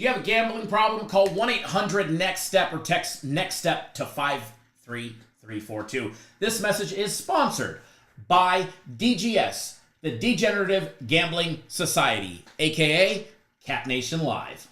you have a gambling problem, call 1-800-NEXT-STEP or text NEXT STEP to 53342. This message is sponsored by DGS, the Degenerative Gambling Society, aka Cap Nation Live.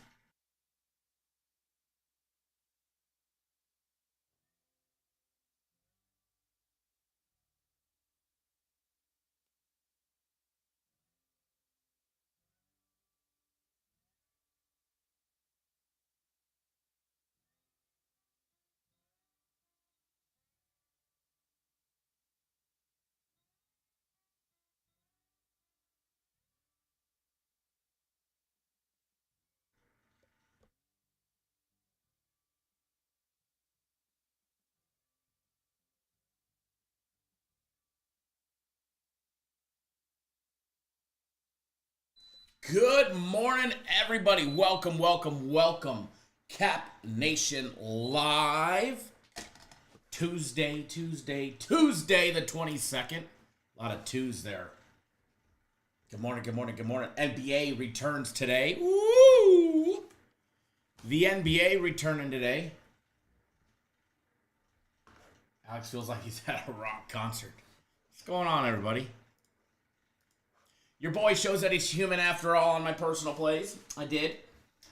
Good morning, everybody. Welcome, welcome, welcome. Cap Nation Live. Tuesday the 22nd. A lot of twos there. Good morning, good morning, good morning. NBA returns today. Woo! The NBA returning today. Alex feels like he's at a rock concert. What's going on, everybody? Your boy shows that he's human after all on my personal plays. I did.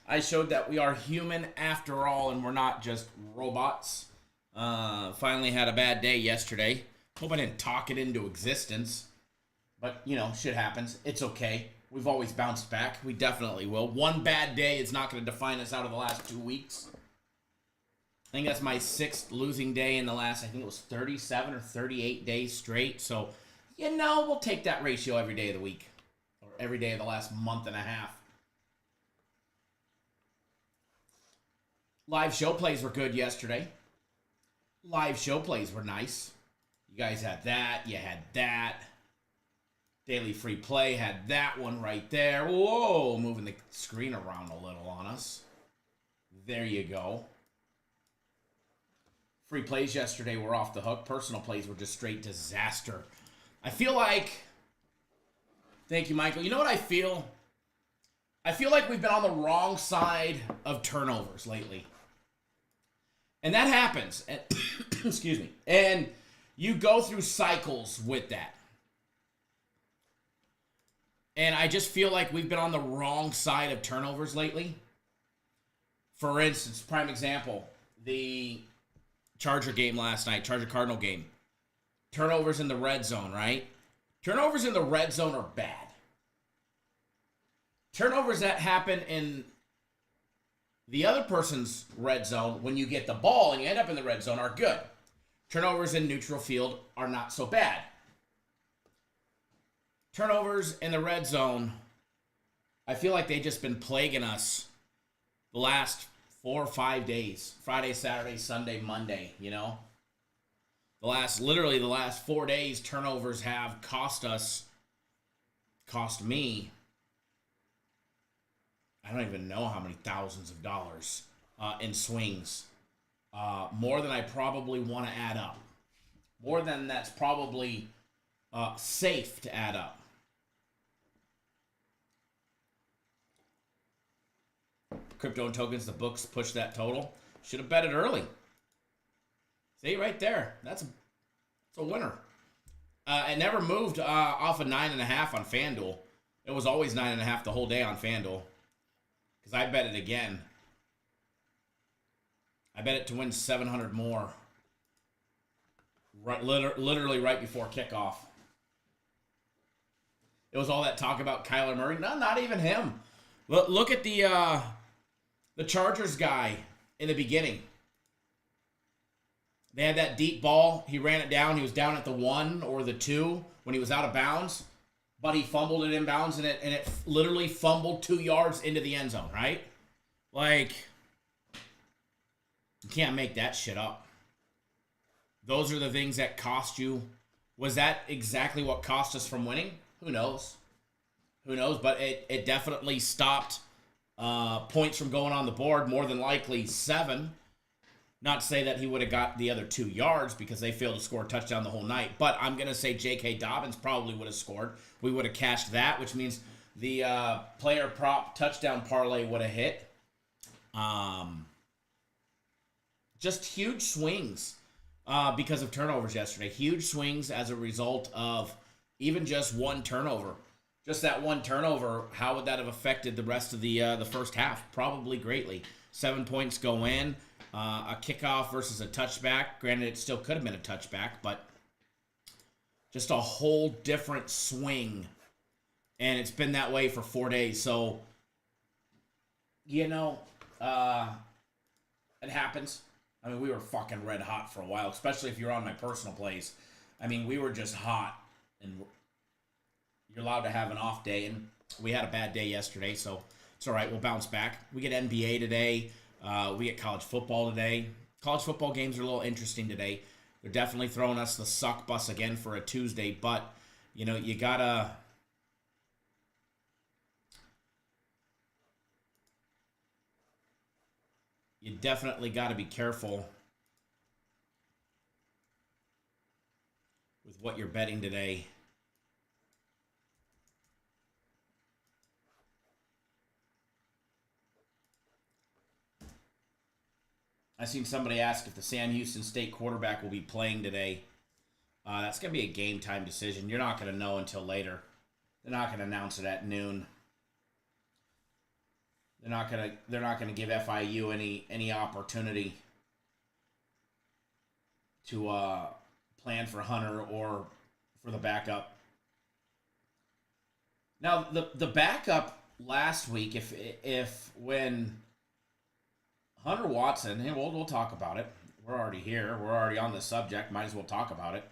I showed that we are human after all and we're not just robots. Finally had a bad day yesterday. Hope I didn't talk it into existence. But, you know, shit happens. It's okay. We've always bounced back. We definitely will. One bad day is not going to define us out of the last 2 weeks. I think that's my 6th losing day in the last, I think it was 37 or 38 days straight. So, you know, we'll take that ratio every day of the week. Every day of the last month and a half. Live show plays were good yesterday. Live show plays were nice. You guys had that. You had that. Daily free play had that one right there. Whoa, moving the screen around a little on us. There you go. Free plays yesterday were off the hook. Personal plays were just straight disaster. I feel like... Thank you, Michael. You know what I feel? I feel like we've been on the wrong side of turnovers lately. And that happens. And excuse me. And you go through cycles with that. And I just feel like we've been on the wrong side of turnovers lately. For instance, prime example, the Charger game last night, Charger-Cardinal game. Turnovers in the red zone, right? Turnovers in the red zone are bad. Turnovers that happen in the other person's red zone when you get the ball and you end up in the red zone are good. Turnovers in neutral field are not so bad. Turnovers in the red zone, I feel like they've just been plaguing us the last 4 or 5 days. Friday, Saturday, Sunday, Monday, you know? Literally the last 4 days, turnovers have cost me, I don't even know how many thousands of dollars in swings. More than I probably want to add up. More than that's probably safe to add up. Crypto and tokens, the books push that total. Should have bet it early. See, right there. That's a winner. It never moved off of 9.5 on FanDuel. It was always 9.5 the whole day on FanDuel. Because I bet it again. I bet it to win 700 more. Right, literally right before kickoff. It was all that talk about Kyler Murray. No, not even him. Look at the Chargers guy in the beginning. They had that deep ball. He ran it down. He was down at the 1 or the 2 when he was out of bounds. But he fumbled it in bounds, and it literally fumbled 2 yards into the end zone, right? Like, you can't make that shit up. Those are the things that cost you. Was that exactly what cost us from winning? Who knows? Who knows? But it definitely stopped points from going on the board, more than likely 7. Not to say that he would have got the other 2 yards because they failed to score a touchdown the whole night. But I'm going to say J.K. Dobbins probably would have scored. We would have cashed that, which means the player prop touchdown parlay would have hit. Um, just huge swings because of turnovers yesterday. Huge swings as a result of even just one turnover. Just that one turnover, how would that have affected the rest of the first half? Probably greatly. 7 points go in. A kickoff versus a touchback. Granted, it still could have been a touchback, but just a whole different swing. And it's been that way for 4 days. So, you know, it happens. I mean, we were fucking red hot for a while, especially if you're on my personal plays. I mean, we were just hot. And you're allowed to have an off day. And we had a bad day yesterday, so it's all right. We'll bounce back. We get NBA today. We get college football today. College football games are a little interesting today. They're definitely throwing us the suck bus again for a Tuesday, but, you know, you gotta... You definitely got to be careful with what you're betting today. I seen somebody ask if the Sam Houston State quarterback will be playing today. That's going to be a game time decision. You're not going to know until later. They're not going to announce it at noon. They're not going to give FIU any opportunity to plan for Hunter or for the backup. Now the backup last week, if when Hunter Watson, hey, we'll talk about it. We're already here. We're already on the subject. Might as well talk about it.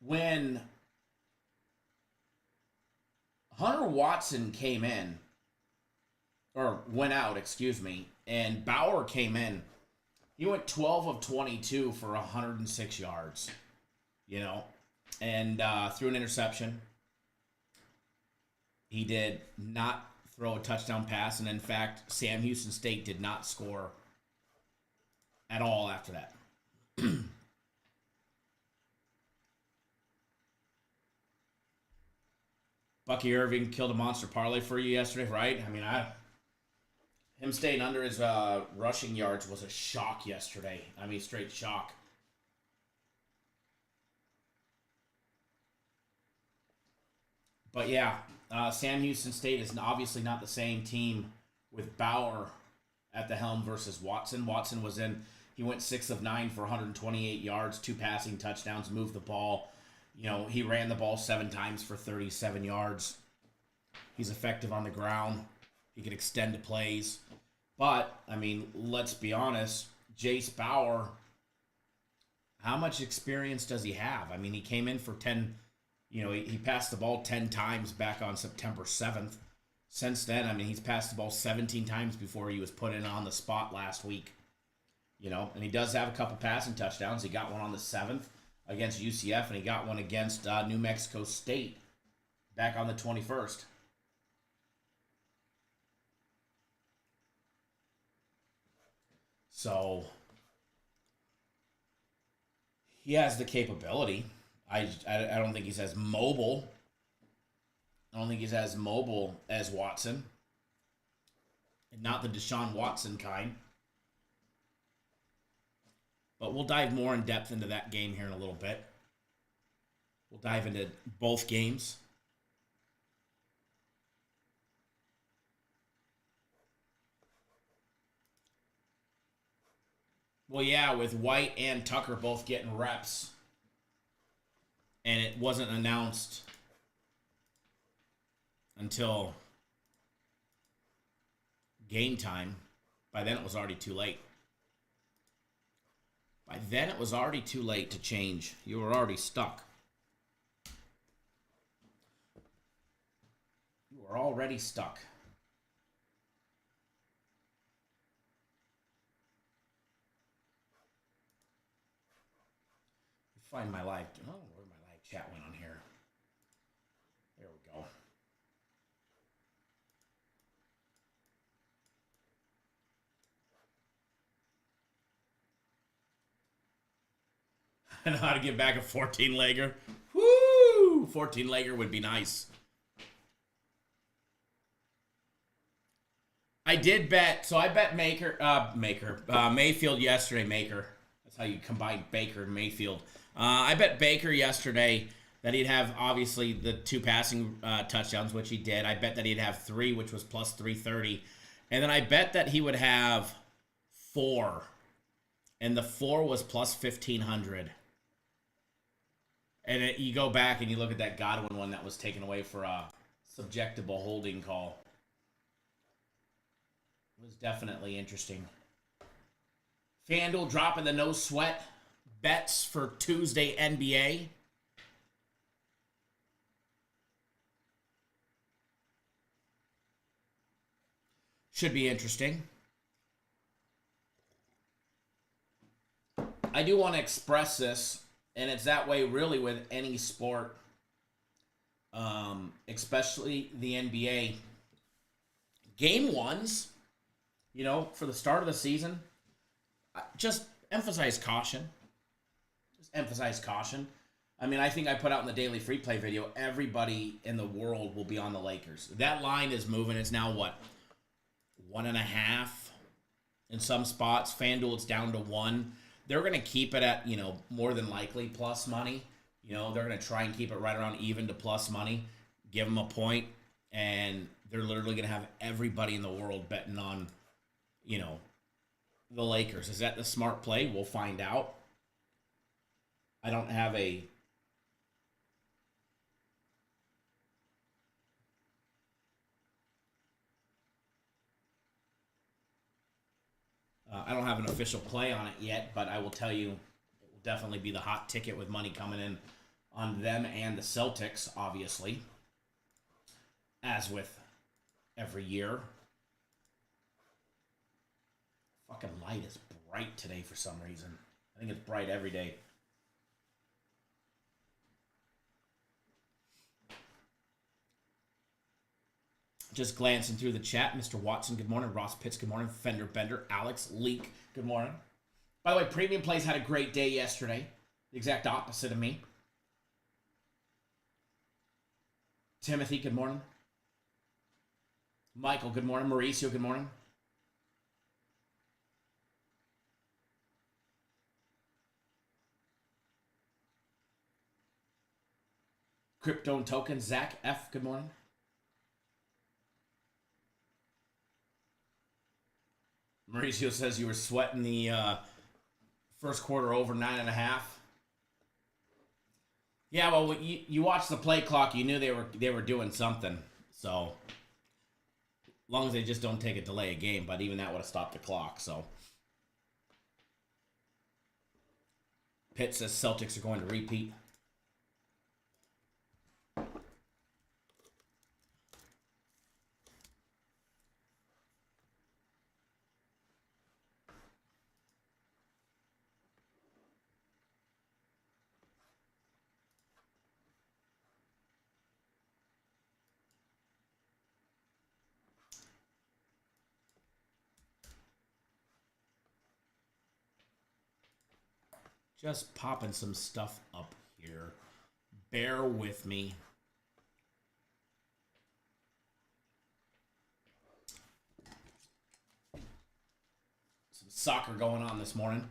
When Hunter Watson came in, or went out, excuse me, and Bauer came in, he went 12 of 22 for 106 yards, you know, and threw an interception. He did not throw a touchdown pass, and in fact, Sam Houston State did not score at all after that. Bucky Irving killed a monster parlay for you yesterday, right? I mean, him staying under his rushing yards was a shock yesterday. I mean, straight shock. But yeah, Sam Houston State is obviously not the same team with Bauer at the helm versus Watson. Watson was in, he went 6 of 9 for 128 yards, 2 passing touchdowns, moved the ball. You know, he ran the ball 7 times for 37 yards. He's effective on the ground. He can extend plays. But, I mean, let's be honest, Jace Bauer, how much experience does he have? I mean, he came in for 10, you know, he passed the ball 10 times back on September 7th. Since then, I mean, he's passed the ball 17 times before he was put in on the spot last week. You know, and he does have a couple passing touchdowns. He got one on the 7th against UCF, and he got one against New Mexico State back on the 21st. So, he has the capability. I don't think he's as mobile. I don't think he's as mobile as Watson. And not the Deshaun Watson kind. But we'll dive more in depth into that game here in a little bit. We'll dive into both games. Well, yeah, with White and Tucker both getting reps. And it wasn't announced until game time. By then, it was already too late. By then, it was already too late to change. You were already stuck. You were already stuck. Find my live. Oh, where my live chat went on here. There we go. I know how to get back a 14-legger. Woo! 14-legger would be nice. I did bet. So I bet Mayfield yesterday. Maker. That's how you combine Baker and Mayfield. I bet Baker yesterday that he'd have obviously the 2 passing touchdowns, which he did. I bet that he'd have 3, which was plus 330, and then I bet that he would have 4, and the 4 was plus 1500. And you go back and you look at that Godwin one that was taken away for a subjectable holding call. It was definitely interesting. FanDuel dropping the no sweat bets for Tuesday NBA. Should be interesting. I do want to express this, and it's that way really with any sport, especially the NBA. Game ones, for the start of the season, just emphasize caution. Just emphasize caution. I mean, I think I put out in the daily free play video, everybody in the world will be on the Lakers. That line is moving. It's now what? 1.5 in some spots. FanDuel, it's down to 1. They're going to keep it at, more than likely plus money. They're going to try and keep it right around even to plus money. Give them a point, and they're literally going to have everybody in the world betting on, the Lakers. Is that the smart play? We'll find out. I don't have a... I don't have an official play on it yet, but I will tell you it will definitely be the hot ticket with money coming in on them and the Celtics, obviously, as with every year. Fucking light is bright today for some reason. I think it's bright every day. Just glancing through the chat. Mr. Watson, good morning. Ross Pitts, good morning. Fender Bender, Alex Leak, good morning. By the way, Premium Plays had a great day yesterday. The exact opposite of me. Timothy, good morning. Michael, good morning. Mauricio, good morning. Crypto and Token, Zach F, good morning. Mauricio says you were sweating the first quarter over 9.5. Yeah, well, you watched the play clock, you knew they were doing something. So, as long as they just don't take a delay a game, but even that would have stopped the clock. So, Pitt says Celtics are going to repeat. Just popping some stuff up here. Bear with me. Some soccer going on this morning.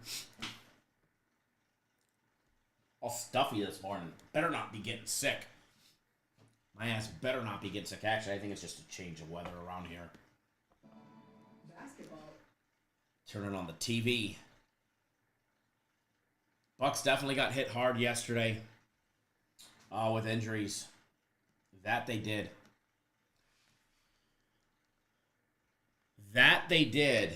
All stuffy this morning. Better not be getting sick. My ass better not be getting sick. Actually, I think it's just a change of weather around here. Basketball. Turning on the TV. Bucks definitely got hit hard yesterday with injuries. That they did. That they did.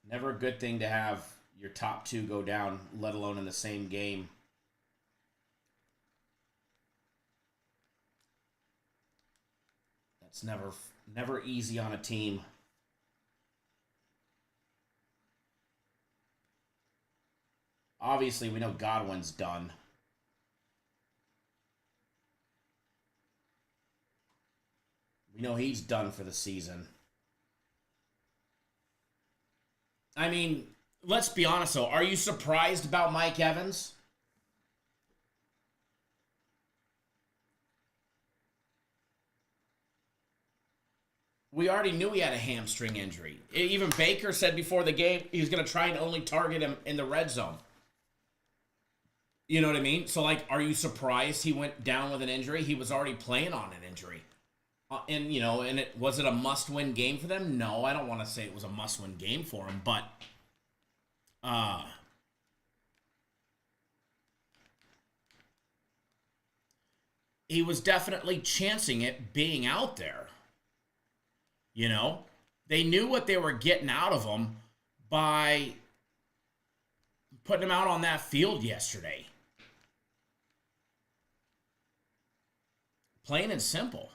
Never a good thing to have your top 2 go down, let alone in the same game. That's never easy on a team. Obviously, we know Godwin's done. We know he's done for the season. I mean, let's be honest, though. Are you surprised about Mike Evans? We already knew he had a hamstring injury. Even Baker said before the game he was going to try and only target him in the red zone. You know what I mean? So, like, are you surprised he went down with an injury? He was already playing on an injury. And, you know, and was it a must-win game for them? No, I don't want to say it was a must-win game for him, but he was definitely chancing it being out there. You know? They knew what they were getting out of him by putting him out on that field yesterday. Plain and simple.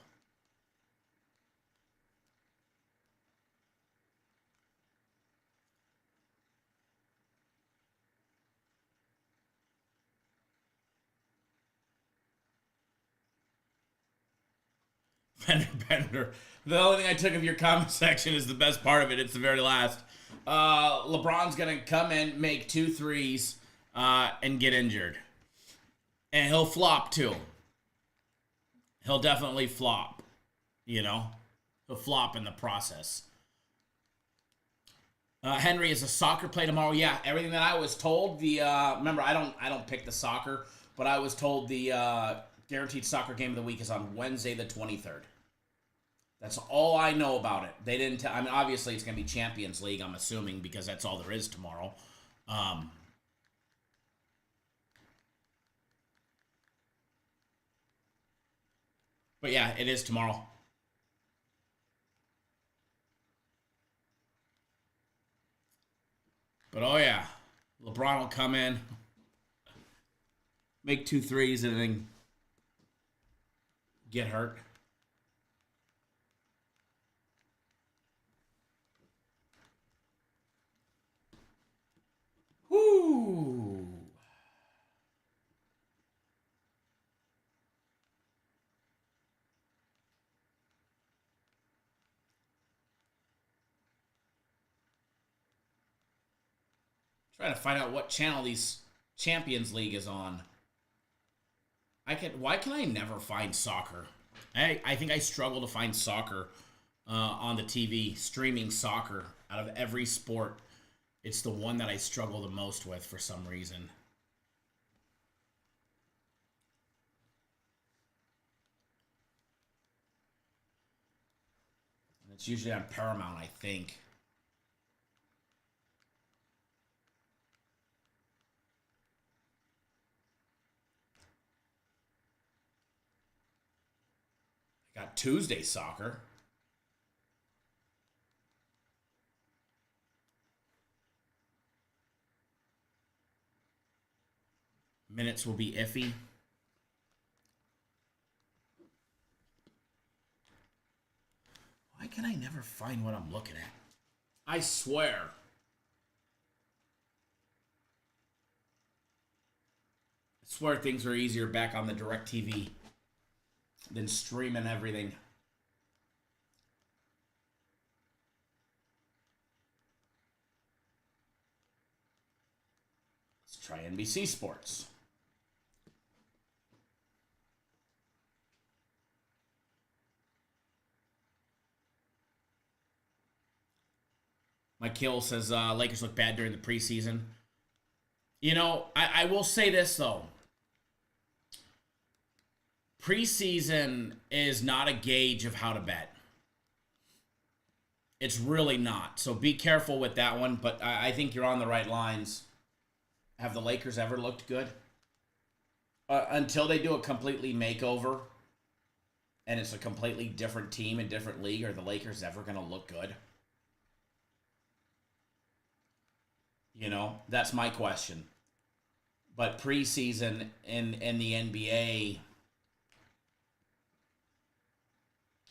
Bender. The only thing I took of your comment section is the best part of it. It's the very last. LeBron's going to come in, make 2 threes, and get injured. And he'll flop, too. He'll definitely flop. You know? He'll flop in the process. Henry, is a soccer play tomorrow? Yeah, everything that I was told. Remember, I don't pick the soccer, but I was told the guaranteed soccer game of the week is on Wednesday the 23rd. That's all I know about it. They didn't tell. I mean, obviously it's going to be Champions League, I'm assuming, because that's all there is tomorrow. But yeah, it is tomorrow. But oh yeah, LeBron will come in, make 2 threes, and then get hurt. Whoo! Trying to find out what channel these Champions League is on. Why can I never find soccer? I think I struggle to find soccer on the TV, streaming soccer. Out of every sport, it's the one that I struggle the most with for some reason. And it's usually on Paramount, I think. Got Tuesday soccer. Minutes will be iffy. Why can I never find what I'm looking at? I swear. I swear things were easier back on the DirecTV than streaming everything. Let's try NBC Sports. Mike Hill says Lakers look bad during the preseason. You know, I will say this, though. Preseason is not a gauge of how to bet. It's really not. So be careful with that one, but I think you're on the right lines. Have the Lakers ever looked good? Until they do a completely makeover and it's a completely different team and different league, are the Lakers ever going to look good? You know, that's my question. But preseason in the NBA,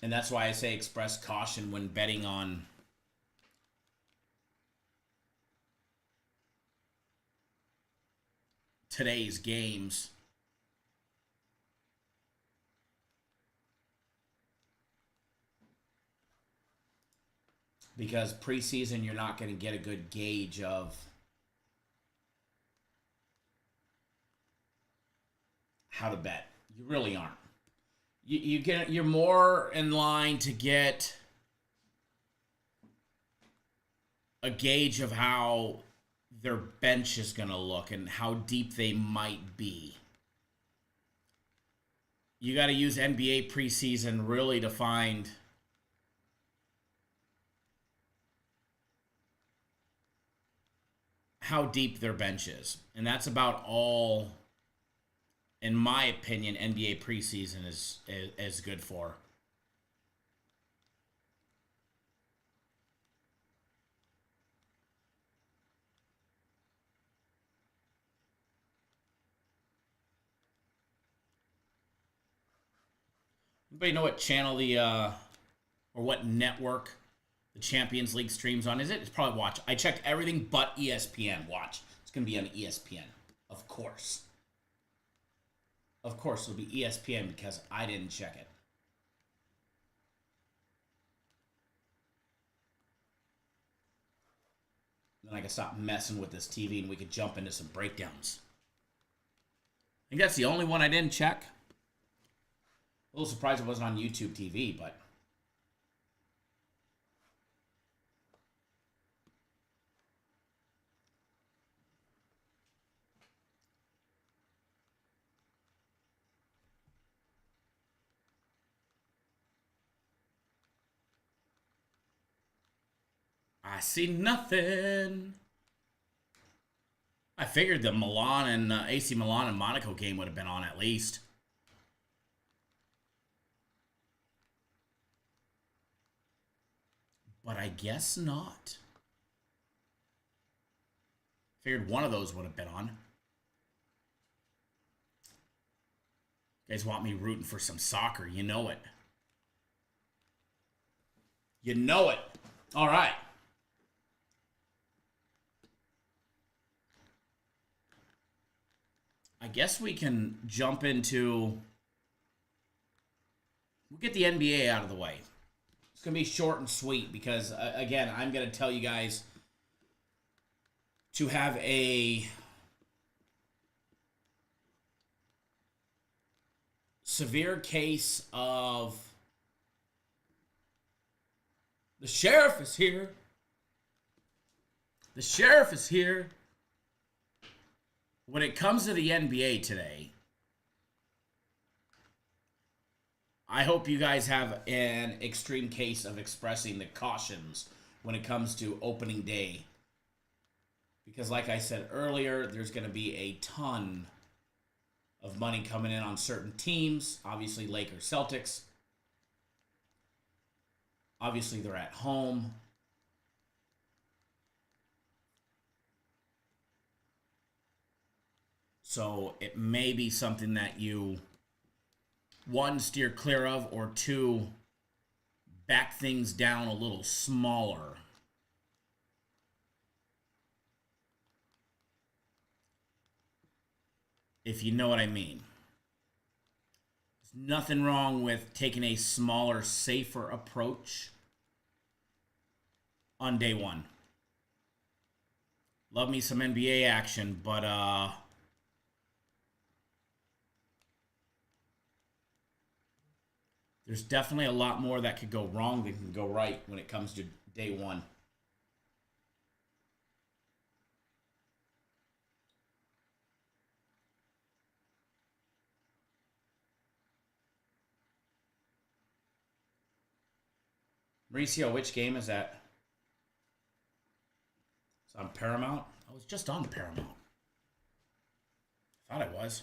and that's why I say express caution when betting on today's games. Because preseason, you're not going to get a good gauge of how to bet. You really aren't. You're more in line to get a gauge of how their bench is going to look and how deep they might be. You got to use NBA preseason really to find how deep their bench is. And that's about all, in my opinion, NBA preseason is good for. Anybody know what channel or what network the Champions League streams on? Is it? It's probably Watch. I checked everything but ESPN. Watch. It's going to be on ESPN. Of course. Of course it'll be ESPN because I didn't check it. Then I can stop messing with this TV and we could jump into some breakdowns. I think that's the only one I didn't check. A little surprised it wasn't on YouTube TV, but I see nothing. I figured the Milan and AC Milan and Monaco game would have been on at least. But I guess not. Figured one of those would have been on. You guys want me rooting for some soccer. You know it. You know it. All right. I guess we can jump into... We'll get the NBA out of the way. It's going to be short and sweet because, again, I'm going to tell you guys to have a severe case of the sheriff is here. The sheriff is here. When it comes to the NBA today, I hope you guys have an extreme case of expressing the cautions when it comes to opening day. Because like I said earlier, there's going to be a ton of money coming in on certain teams. Obviously, Lakers, Celtics. Obviously, they're at home. So it may be something that you, one, steer clear of, or two, back things down a little smaller. If you know what I mean. There's nothing wrong with taking a smaller, safer approach on day one. Love me some NBA action, but there's definitely a lot more that could go wrong than can go right when it comes to day one. Mauricio, which game is that? It's on Paramount? I was just on Paramount. Thought I was.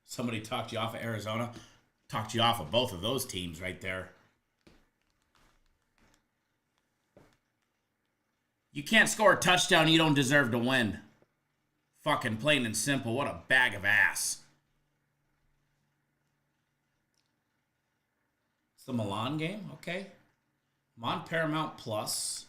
Somebody talked you off of Arizona. Talked you off of both of those teams right there. You can't score a touchdown, you don't deserve to win. Fucking plain and simple. What a bag of ass. It's the Milan game? Okay. I'm on Paramount Plus.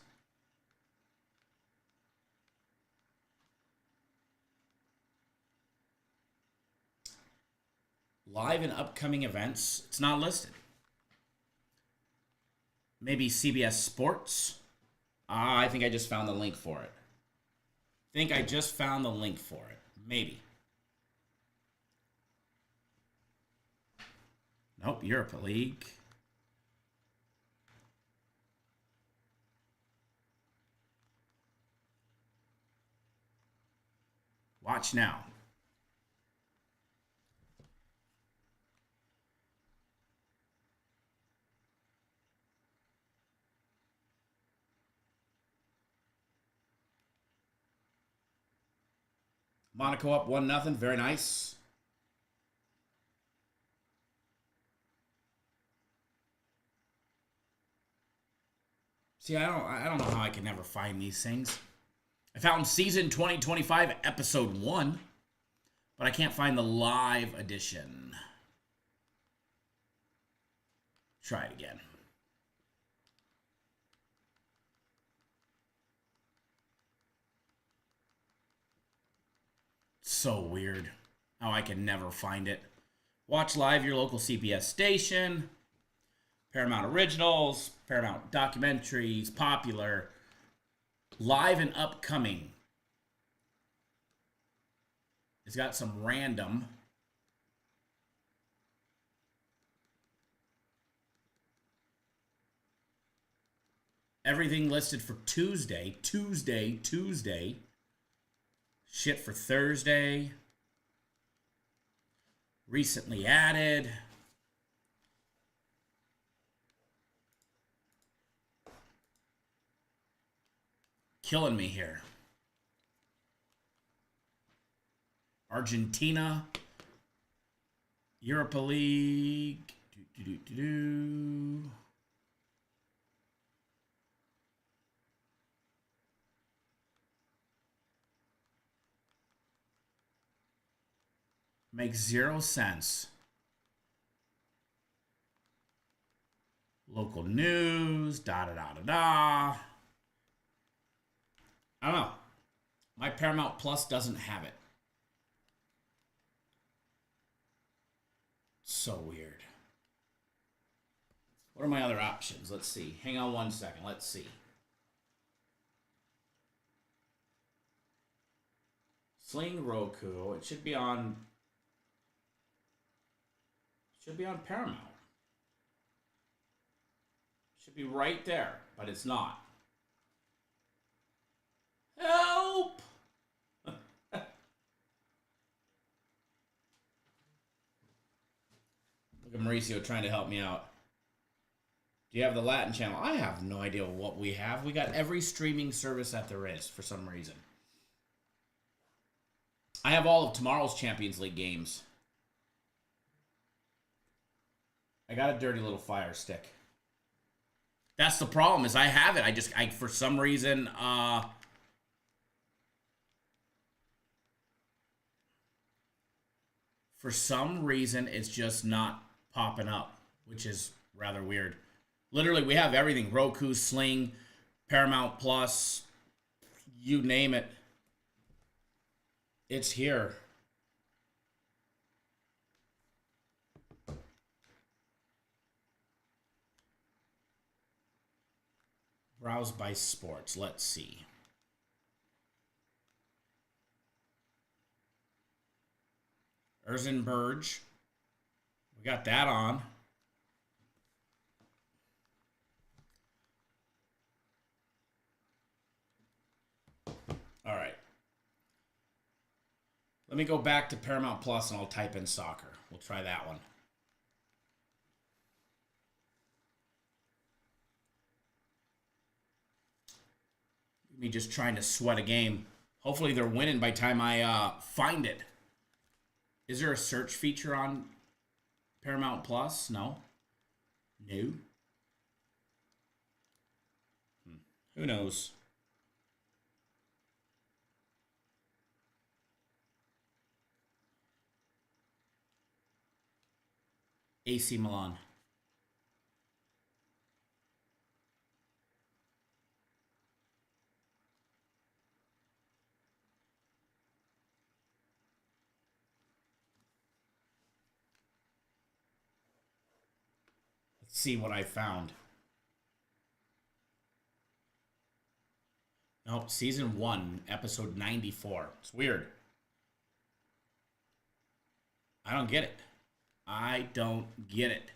Live and upcoming events. It's not listed. Maybe CBS Sports. I think I just found the link for it. think I just found the link for it. Maybe. Nope, Europa League. Watch now. Monaco up 1-0. Very nice. See, I don't know how I can never find these things. I found season 2025 episode 1, but I can't find the live edition. Try it again. So weird how I can never find it. Watch live your local CBS station. Paramount Originals, Paramount Documentaries, Popular, live and upcoming. It's got some random. Everything listed for Tuesday. Shit for Thursday. Recently added. Killing me here. Argentina. Europa League. Makes 0 sense. Local news. I don't know. My Paramount Plus doesn't have it. So weird. What are my other options? Let's see. Hang on 1 second. Let's see. Sling Roku. It should be on. Should be on Paramount. Should be right there, but it's not. Help! Look at Mauricio trying to help me out. Do you have the Latin channel? I have no idea what we have. We got every streaming service that there is for some reason. I have all of tomorrow's Champions League games. I got a dirty little Fire Stick. That's the problem, is I have it. I for some reason, it's just not popping up, which is rather weird. Literally, we have everything. Roku, Sling, Paramount Plus, you name it. It's here. Browse by sports. Let's see. Erzenberg. We got that on. All right. Let me go back to Paramount Plus and I'll type in soccer. We'll try that one. Me just trying to sweat a game. Hopefully they're winning by the time I find it. Is there a search feature on Paramount Plus? No. No. Who knows? AC Milan. Let's see what I found. No, season 1, episode 94. It's weird. I don't get it. I don't get it.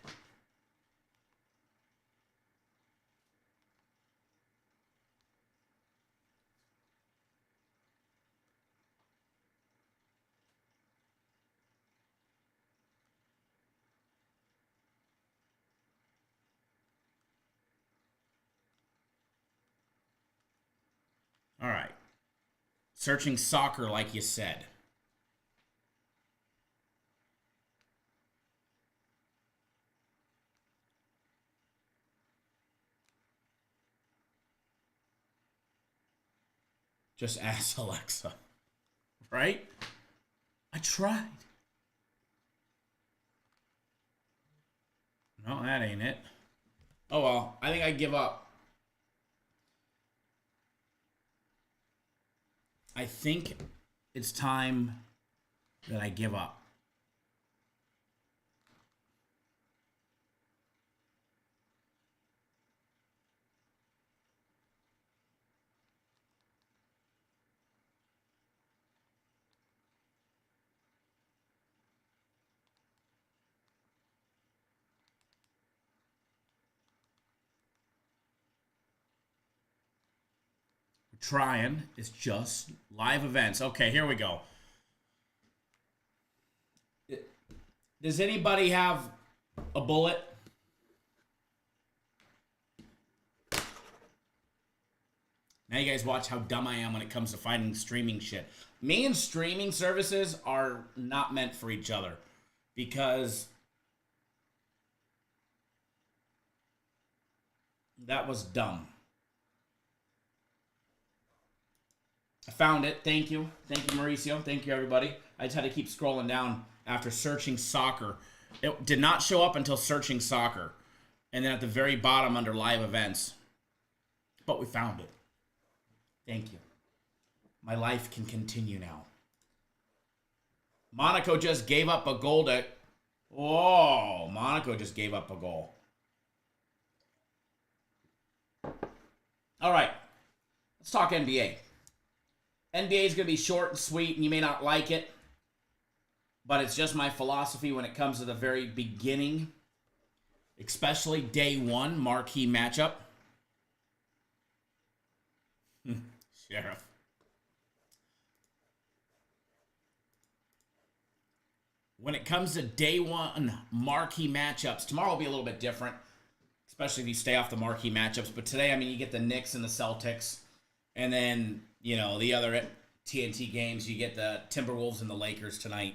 All right. Searching soccer, like you said. Just ask Alexa. Right? I tried. No, that ain't it. Oh well, I think I give up. I think it's time that I give up. We're trying. It's just live events. Okay, here we go. Does anybody have a bullet? Now you guys watch how dumb I am when it comes to finding streaming shit. Me and streaming services are not meant for each other because that was dumb. I found it. Thank you. Thank you, Mauricio. Thank you, everybody. I just had to keep scrolling down after searching soccer. It did not show up until searching soccer. And then at the very bottom under live events. But we found it. Thank you. My life can continue now. Monaco just gave up a goal to... Oh, Monaco just gave up a goal. All right. Let's talk NBA. NBA is going to be short and sweet, and you may not like it. But it's just my philosophy when it comes to the very beginning. Especially day one, marquee matchup. Sheriff. When it comes to day one marquee matchups, tomorrow will be a little bit different, especially if you stay off the marquee matchups. But today, I mean, you get the Knicks and the Celtics, and then, you know, the other TNT games, you get the Timberwolves and the Lakers tonight.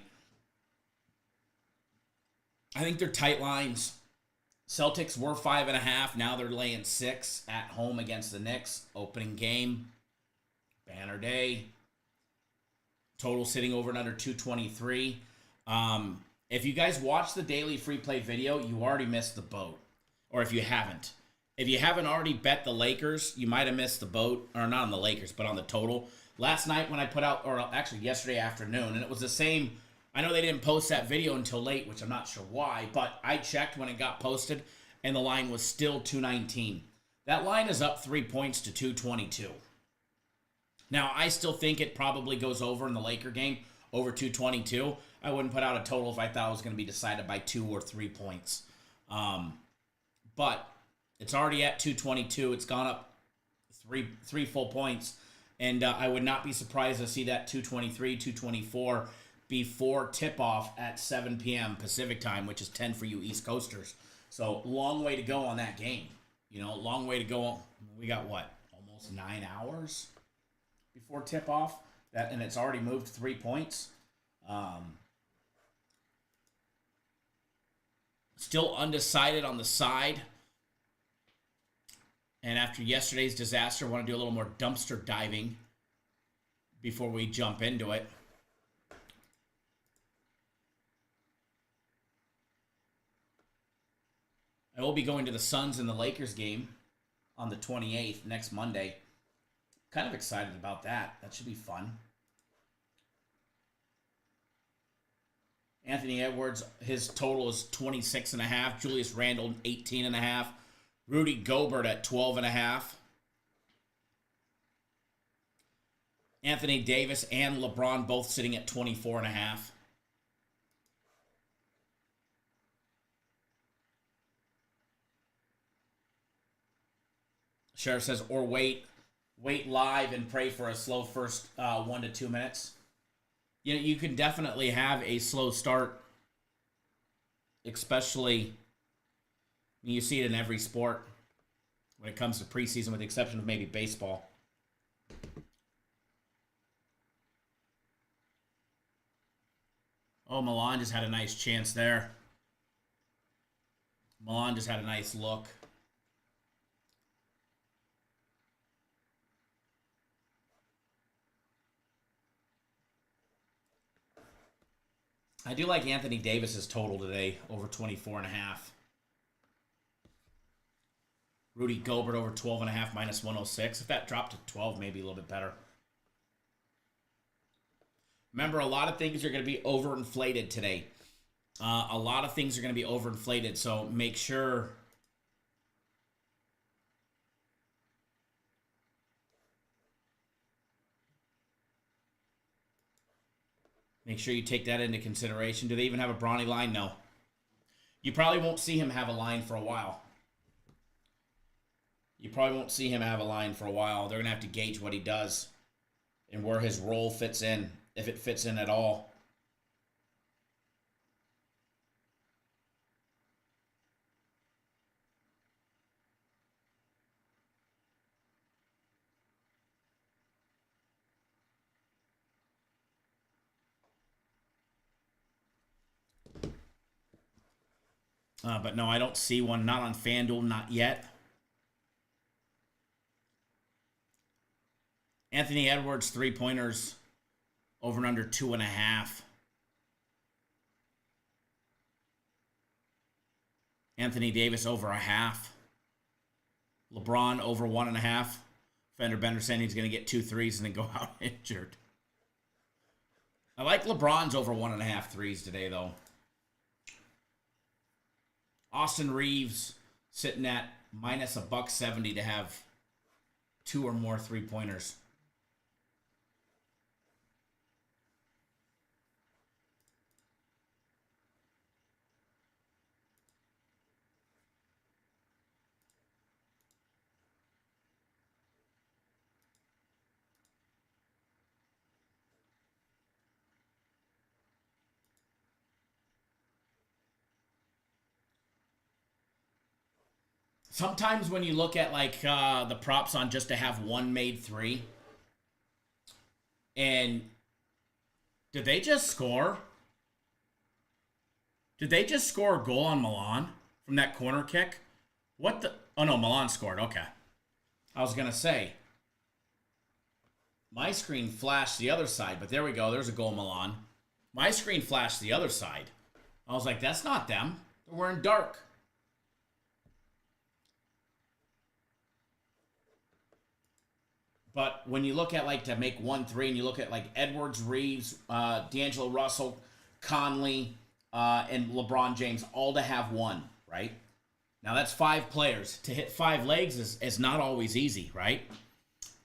I think they're tight lines. Celtics were 5.5. Now they're laying 6 at home against the Knicks. Opening game. Banner day. Total sitting over and under 223. If you guys watch the daily free play video, you already missed the boat. Or if you haven't. If you haven't already bet the Lakers, you might have missed the boat. Or not on the Lakers, but on the total. Last night when I put out, or actually yesterday afternoon, and it was the same. I know they didn't post that video until late, which I'm not sure why, but I checked when it got posted, and the line was still 219. That line is up 3 points to 222. Now, I still think it probably goes over in the Laker game, over 222. I wouldn't put out a total if I thought it was going to be decided by 2 or 3 points. But it's already at 222. It's gone up three full points. And I would not be surprised to see that 223, 224 before tip-off at 7 p.m. Pacific time, which is 10 for you East Coasters. So, long way to go on that game. You know, long way to go. We got, what, almost 9 hours before tip-off? And it's already moved 3 points. Still undecided on the side. And after yesterday's disaster, I want to do a little more dumpster diving before we jump into it. I will be going to the Suns and the Lakers game on the 28th, next Monday. Kind of excited about that. That should be fun. Anthony Edwards, his total is 26.5. Julius Randle, 18.5. Rudy Gobert at 12.5. Anthony Davis and LeBron both sitting at 24.5. Sheriff says, or wait live and pray for a slow first 1 to 2 minutes. You can definitely have a slow start, especially you see it in every sport when it comes to preseason, with the exception of maybe baseball. Oh, Milan just had a nice chance there. Milan just had a nice look. I do like Anthony Davis's total today, over 24.5. Rudy Gobert over 12.5, minus 106. If that dropped to 12, maybe a little bit better. Remember, a lot of things are going to be overinflated today. A lot of things are going to be overinflated, so make sure you take that into consideration. Do they even have a Bronny line? No. You probably won't see him have a line for a while. They're going to have to gauge what he does and where his role fits in, if it fits in at all. But no, I don't see one. Not on FanDuel, not yet. Anthony Edwards, 3-pointers, over and under 2.5. Anthony Davis, over 0.5. LeBron, over 1.5. Fender Bender saying he's going to get 2 threes and then go out injured. I like LeBron's over 1.5 threes today, though. Austin Reeves sitting at minus $170 to have 2 or more 3-pointers. Sometimes when you look at like the props on just to have one made 3, and did they just score? Did they just score a goal on Milan from that corner kick? What the? Oh no, Milan scored. Okay. I was going to say, my screen flashed the other side, but there we go. There's a goal, Milan. My screen flashed the other side. I was like, that's not them. They're wearing dark. But when you look at like to make 1-3, and you look at like Edwards, Reeves, D'Angelo Russell, Conley, and LeBron James, all to have 1, right? Now that's 5 players. To hit 5 legs is not always easy, right?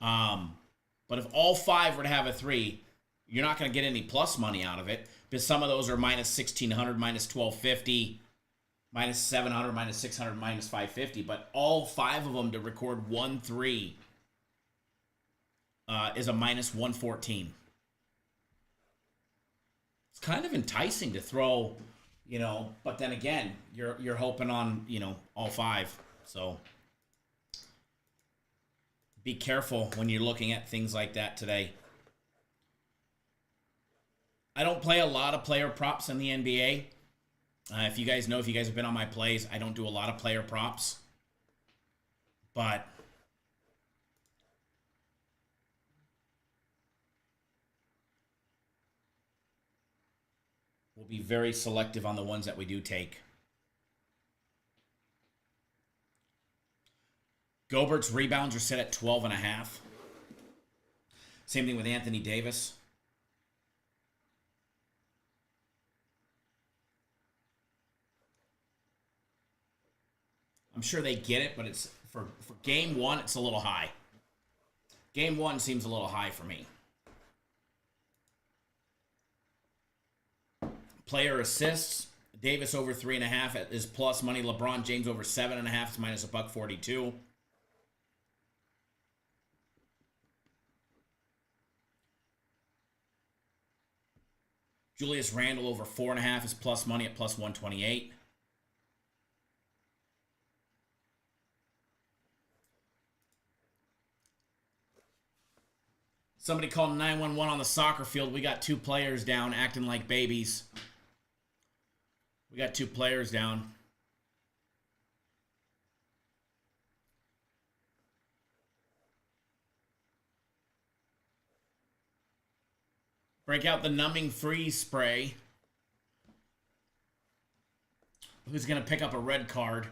But if all 5 were to have a 3, you're not going to get any plus money out of it, because some of those are minus 1,600, minus 1,250, minus 700, minus 600, minus 550. But all 5 of them to record 1-3 is a minus 114. It's kind of enticing to throw, but then again, you're hoping on, all 5. So be careful when you're looking at things like that today. I don't play a lot of player props in the NBA. If you guys have been on my plays, I don't do a lot of player props. But we'll be very selective on the ones that we do take. Gobert's rebounds are set at 12.5. Same thing with Anthony Davis. I'm sure they get it, but it's for game 1, it's a little high. Game 1 seems a little high for me. player assists. Davis over 3.5 is plus money. LeBron James over 7.5 is minus $1.42. Julius Randle over 4.5 is plus money at plus 128. Somebody called 911 on the soccer field. We got 2 players down acting like babies. We got 2 players down. Break out the numbing freeze spray. Who's going to pick up a red card?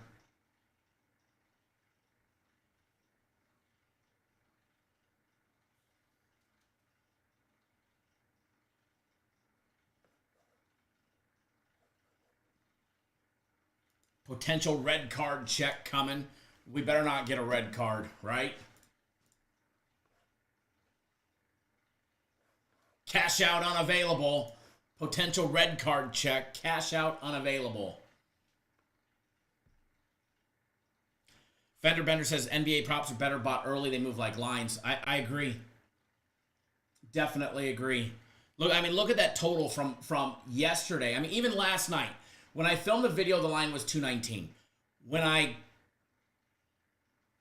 Potential red card check coming. We better not get a red card, right? Cash out unavailable. Potential red card check. Cash out unavailable. Fender Bender says NBA props are better bought early. They move like lines. I agree. Definitely agree. Look, I mean, look at that total from yesterday. I mean, even last night. When I filmed the video, the line was 219. When I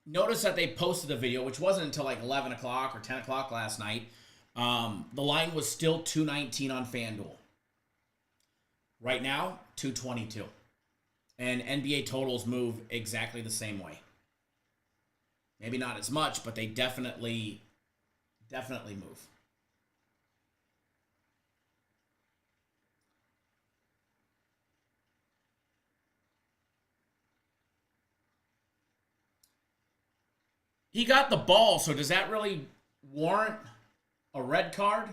noticed that they posted the video, which wasn't until like 11 o'clock or 10 o'clock last night, the line was still 219 on FanDuel. Right now, 222. And NBA totals move exactly the same way. Maybe not as much, but they definitely move. He got the ball, so does that really warrant a red card?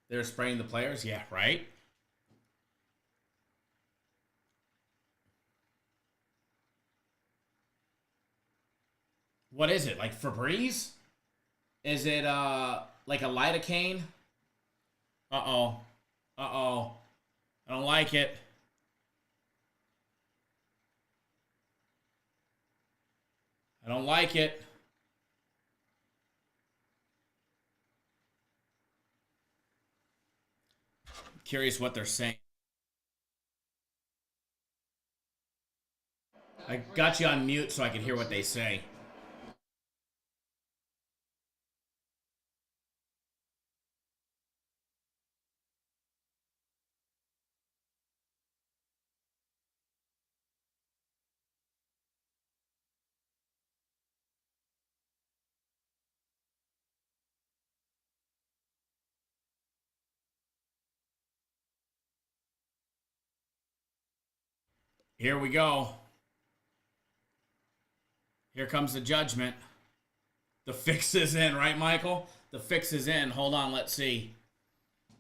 They're spraying the players? Yeah, right? What is it? Like Febreze? Is it like a lidocaine? Uh-oh. Uh-oh. I don't like it. I don't like it. I'm curious what they're saying. I got you on mute so I can hear what they say. Here we go. Here comes the judgment. The fix is in, right, Michael? The fix is in. Hold on, let's see.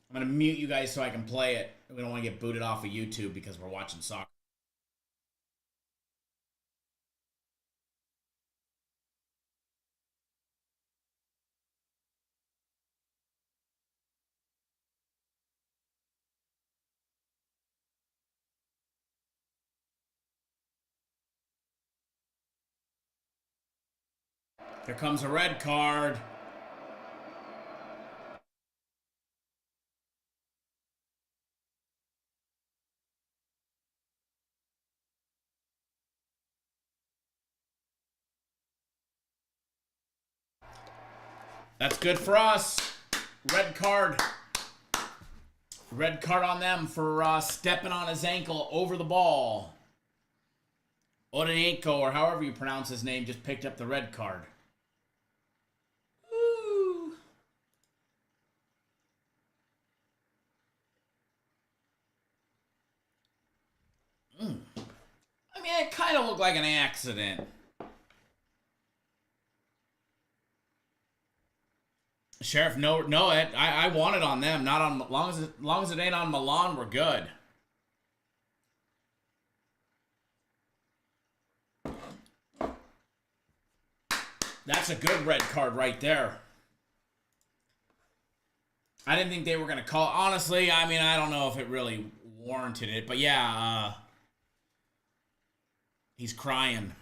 I'm going to mute you guys so I can play it. We don't want to get booted off of YouTube because we're watching soccer. Here comes a red card. That's good for us. Red card. Red card on them for stepping on his ankle over the ball. Odeneko, or however you pronounce his name, just picked up the red card. Ooh. I mean, it kind of looked like an accident. Sheriff, no, I want it on them, not on long as it ain't on Milan, we're good. That's a good red card right there. I didn't think they were going to call. Honestly, I mean, I don't know if it really warranted it. But yeah, he's crying.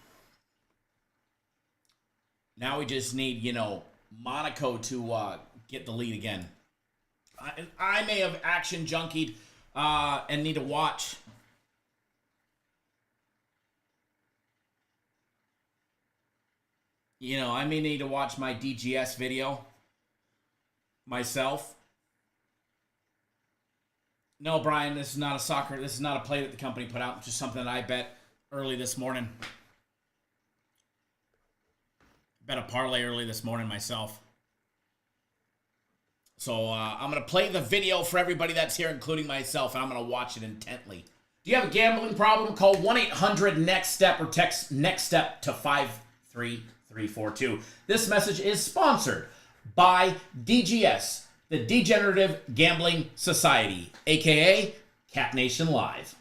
Now we just need, you know, Monaco to get the lead again. I may have action junkied and need to watch. You know, I may need to watch my DGS video myself. No, Brian, this is not a soccer. This is not a play that the company put out. It's just something that I bet early this morning. Bet a parlay early this morning myself. So I'm going to play the video for everybody that's here, including myself, and I'm going to watch it intently. Do you have a gambling problem? Call 1-800-NEXT-STEP or text NEXT-STEP to 53342. This message is sponsored by DGS, the Degenerative Gambling Society, a.k.a. Cat Nation Live.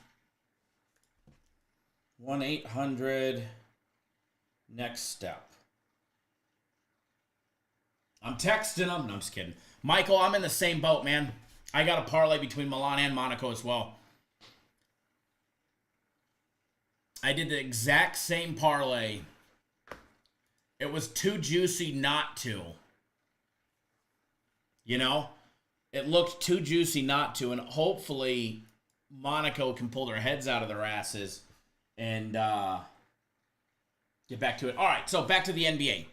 1-800-NEXT-STEP. I'm texting them. No, I'm just kidding. Michael, I'm in the same boat, man. I got a parlay between Milan and Monaco as well. I did the exact same parlay. It was too juicy not to. You know? It looked too juicy not to, and hopefully Monaco can pull their heads out of their asses and get back to it. All right, so back to the NBA.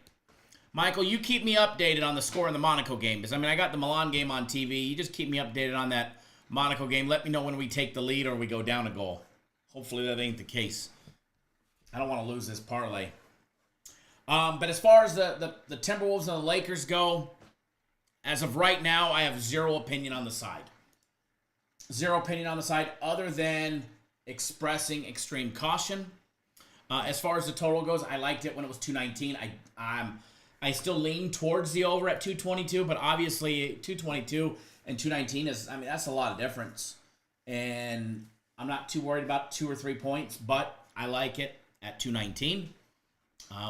Michael, you keep me updated on the score in the Monaco game. Because, I mean, I got the Milan game on TV. You just keep me updated on that Monaco game. Let me know when we take the lead or we go down a goal. Hopefully that ain't the case. I don't want to lose this parlay. But as far as the Timberwolves and the Lakers go, as of right now, I have zero opinion on the side. Zero opinion on the side other than expressing extreme caution. As far as the total goes, I liked it when it was 219. I still lean towards the over at 222, but obviously 222 and 219 is, I mean, that's a lot of difference. And I'm not too worried about 2 or 3 points, but I like it at 219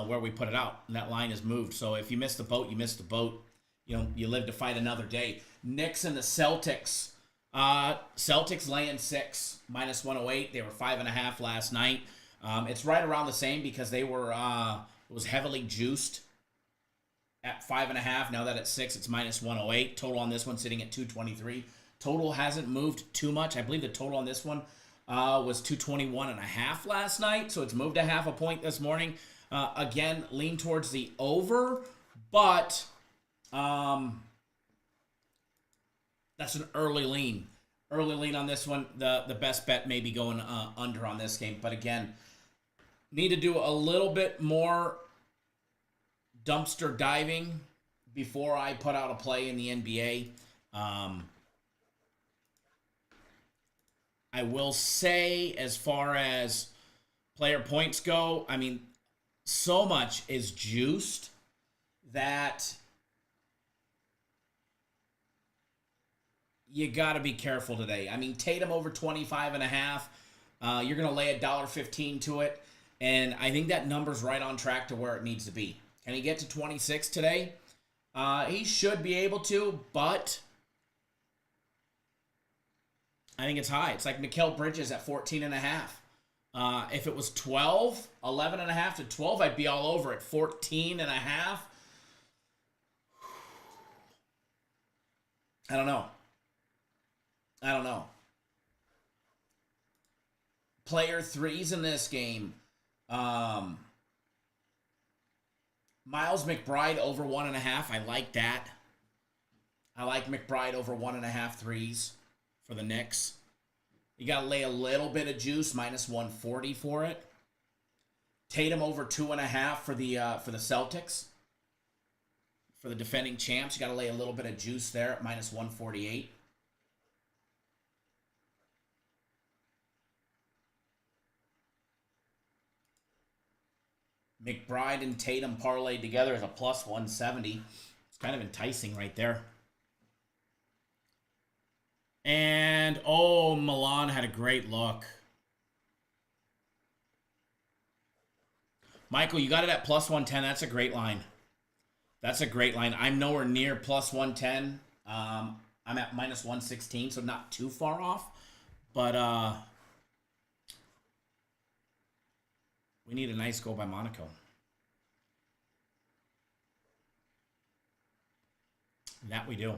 where we put it out. And that line is moved. So if you missed the boat, you missed the boat. You know, you live to fight another day. Knicks and the Celtics. Celtics laying 6, minus 108. They were 5.5 last night. It's right around the same because they were, it was heavily juiced at 5.5. Now that it's 6, it's minus 108. Total on this one sitting at 223. Total hasn't moved too much. I believe the total on this one was 221.5 last night. So it's moved a half a point this morning. Again, lean towards the over, but that's an early lean. Early lean on this one. The best bet may be going under on this game. But again, need to do a little bit more dumpster diving before I put out a play in the NBA. I will say, as far as player points go, I mean, so much is juiced that you got to be careful today. I mean, Tatum over 25.5. You're going to lay $1.15 to it. And I think that number's right on track to where it needs to be. Can he get to 26 today? He should be able to, but I think it's high. It's like Mikal Bridges at 14.5. If it was 12, 11.5 to 12, I'd be all over it. 14.5. I don't know. Player threes in this game. Miles McBride over 1.5. I like that. I like McBride over 1.5 threes for the Knicks. You got to lay a little bit of juice, minus 140 for it. Tatum over 2.5 for the Celtics. For the defending champs, you got to lay a little bit of juice there at minus 148. McBride and Tatum parlayed together is a plus 170. It's kind of enticing right there. And, oh, Milan had a great look. Michael, you got it at plus 110. That's a great line. That's a great line. I'm nowhere near plus 110. I'm at minus 116, so not too far off. But we need a nice goal by Monaco. That we do.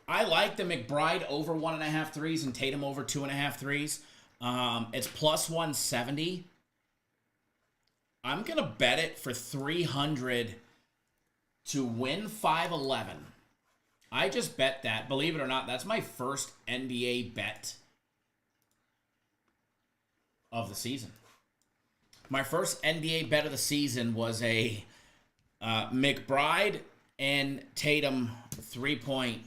I like the McBride over 1.5 threes and Tatum over 2.5 threes. It's plus 170. I'm going to bet it for 300 to win 511. I just bet that. Believe it or not, that's my first NBA bet of the season. My first NBA bet of the season was a McBride and Tatum 3-point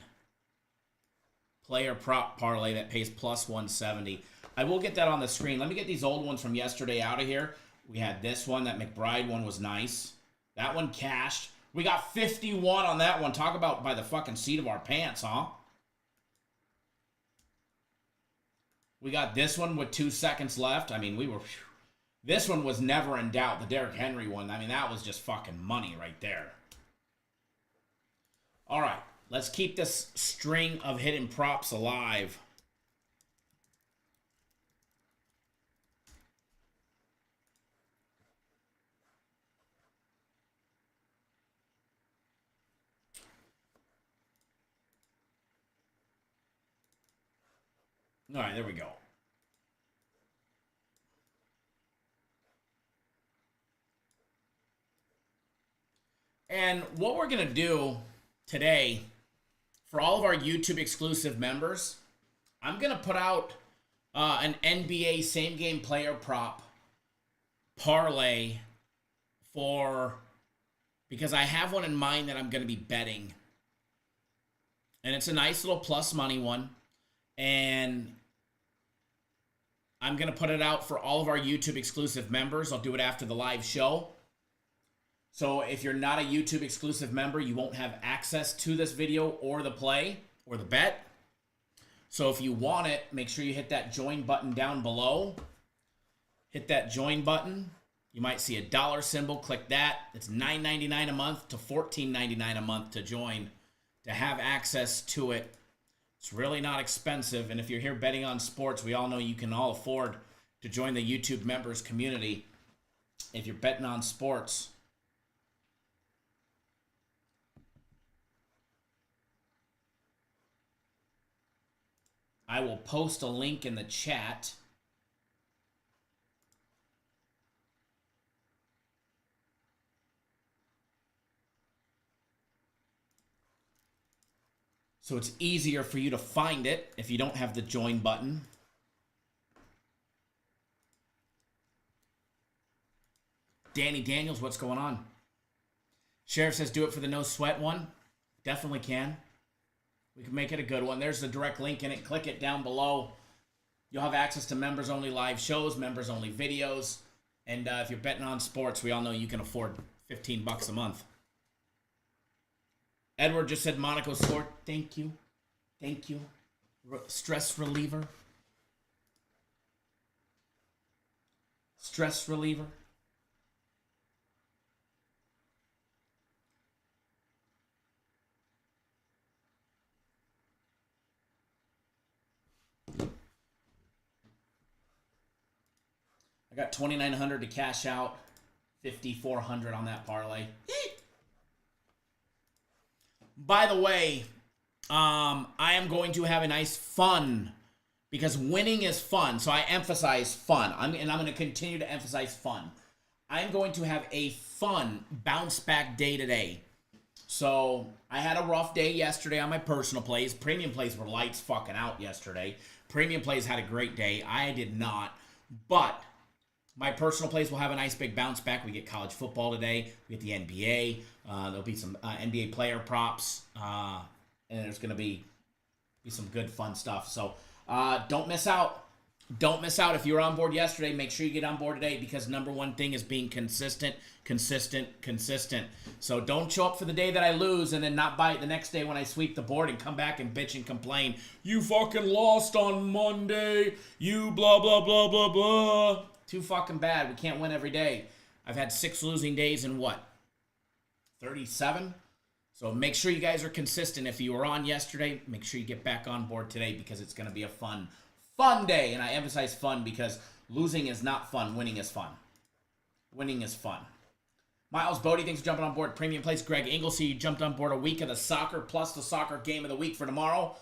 player prop parlay that pays plus 170. I will get that on the screen. Let me get these old ones from yesterday out of here. We had this one. That McBride one was nice. That one cashed. We got 51 on that one. Talk about by the fucking seat of our pants, huh? We got this one with 2 seconds left. I mean, we were... This one was never in doubt. The Derrick Henry one. I mean, that was just fucking money right there. All right. Let's keep this string of hidden props alive. All right, there we go. And what we're going to do today, for all of our YouTube exclusive members, I'm going to put out an NBA same game player prop parlay because I have one in mind that I'm going to be betting. And it's a nice little plus money one. And I'm going to put it out for all of our YouTube exclusive members. I'll do it after the live show. So if you're not a YouTube exclusive member, you won't have access to this video or the play or the bet. So if you want it, make sure you hit that join button down below. Hit that join button. You might see a dollar symbol. Click that. It's $9.99 a month to $14.99 a month to join, to have access to it. It's really not expensive. And if you're here betting on sports, we all know you can all afford to join the YouTube members community. If you're betting on sports, I will post a link in the chat. So it's easier for you to find it if you don't have the join button. Danny Daniels, what's going on? Sheriff says do it for the no sweat one. Definitely can. We can make it a good one. There's the direct link in it. Click it down below. You'll have access to members-only live shows, members-only videos. And if you're betting on sports, we all know you can afford $15 a month. Edward just said Monaco scored. Thank you. Thank you. Stress reliever. Stress reliever. I got $2,900 to cash out, $5,400 on that parlay. By the way, I am going to have a nice fun, because winning is fun. So I emphasize fun. I'm going to continue to emphasize fun. I'm going to have a fun bounce back day today. So I had a rough day yesterday on my personal plays. Premium plays were lights fucking out yesterday. Premium plays had a great day. I did not. But my personal plays will have a nice big bounce back. We get college football today. We get the NBA. There'll be some NBA player props. And there's going to be some good fun stuff. So don't miss out Don't miss out. If you were on board yesterday, make sure you get on board today, because number one thing is being consistent, consistent, consistent. So don't show up for the day that I lose and then not buy it the next day when I sweep the board and come back and bitch and complain. You fucking lost on Monday. You blah, blah, blah, blah, blah. Too fucking bad. We can't win every day. I've had 6 losing days in what? 37? So make sure you guys are consistent. If you were on yesterday, make sure you get back on board today, because it's going to be a fun day. And I emphasize fun because losing is not fun. Winning is fun. Winning is fun. Miles Bodie, thanks for jumping on board. Premium Place. Greg Inglesey, you jumped on board a week of the soccer plus the soccer game of the week for tomorrow.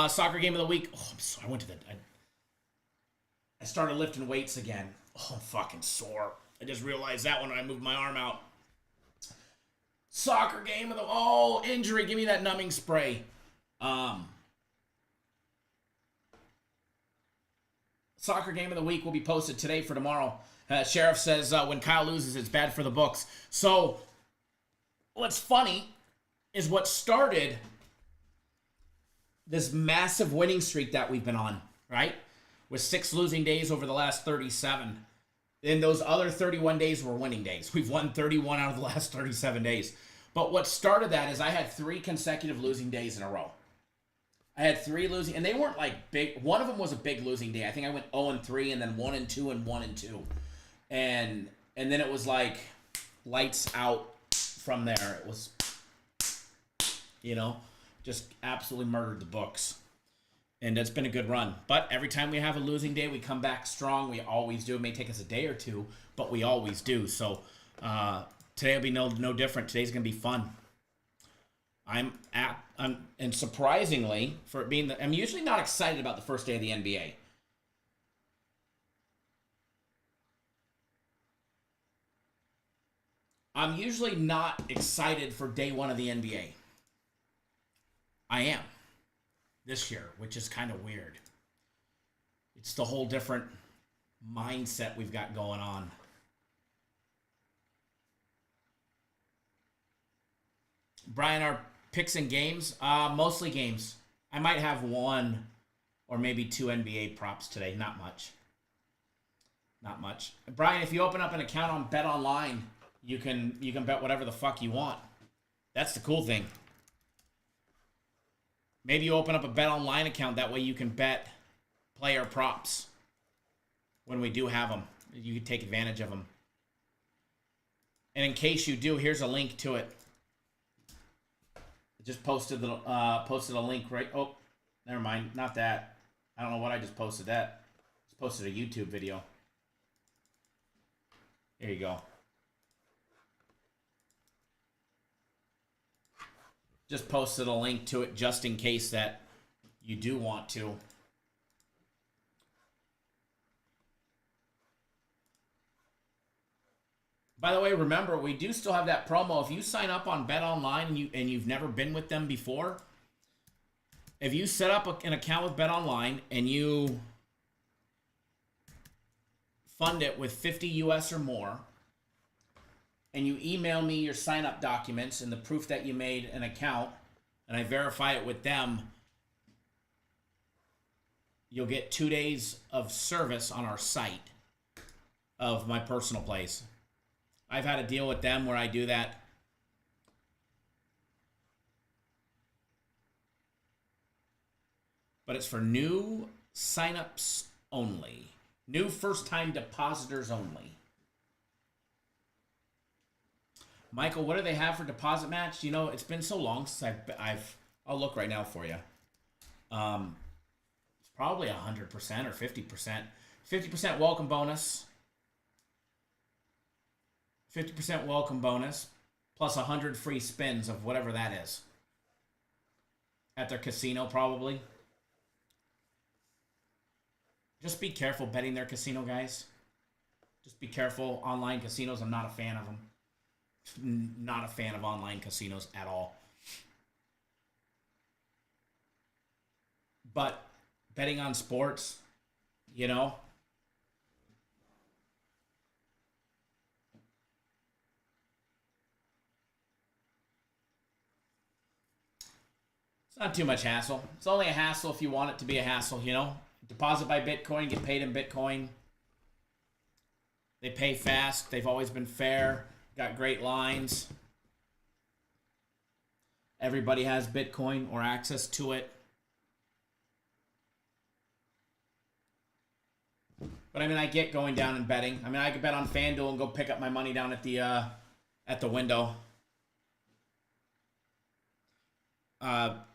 Soccer game of the week. Oh, I'm sorry. I started lifting weights again. Oh, I'm fucking sore. I just realized that when I moved my arm out. Soccer game of the... Oh, injury. Give me that numbing spray. Soccer game of the week will be posted today for tomorrow. Sheriff says when Kyle loses, it's bad for the books. So what's funny is what started this massive winning streak that we've been on, right? With 6 losing days over the last 37. And those other 31 days were winning days. We've won 31 out of the last 37 days. But what started that is I had 3 consecutive losing days in a row. I had 3 losing, and they weren't like big. One of them was a big losing day. I think I went 0-3, and then 1-2, and 1-2, and then it was like lights out from there. It was, just absolutely murdered the books, and it's been a good run. But every time we have a losing day, we come back strong. We always do. It may take us a day or two, but we always do. So today will be no different. Today's gonna be fun. And surprisingly, for it being I'm usually not excited about the first day of the NBA. I'm usually not excited for day 1 of the NBA. I am this year, which is kind of weird. It's the whole different mindset we've got going on. Brian, our picks and games, mostly games. I might have 1 or maybe 2 NBA props today. Not much. Not much. Brian, if you open up an account on Bet Online, you can bet whatever the fuck you want. That's the cool thing. Maybe you open up a Bet Online account. That way you can bet player props when we do have them. You can take advantage of them. And in case you do, here's a link to it. Just posted a link right. Oh, never mind. Not that. I don't know what I just posted. That just posted a YouTube video. There you go. Just posted a link to it just in case that you do want to. By the way, remember, we do still have that promo. If you sign up on Bet Online and you've never been with them before, if you set up an account with Bet Online and you fund it with 50 US or more, and you email me your sign-up documents and the proof that you made an account, and I verify it with them, you'll get 2 days of service on our site of my personal place. I've had a deal with them where I do that. But it's for new signups only. New first-time depositors only. Michael, what do they have for deposit match? You know, it's been so long since I'll look right now for you. It's probably 100% or 50%. 50% welcome bonus. 50% welcome bonus, plus 100 free spins of whatever that is. At their casino, probably. Just be careful betting their casino, guys. Just be careful. Online casinos, I'm not a fan of them. Not a fan of online casinos at all. But betting on sports, you know, it's not too much hassle. It's only a hassle if you want it to be a hassle, you know. deposit by Bitcoin, get paid in Bitcoin. They pay fast. They've always been fair. Got great lines. Everybody has Bitcoin or access to it. But I mean, I get going down and betting. I mean, I could bet on FanDuel and go pick up my money down at the window.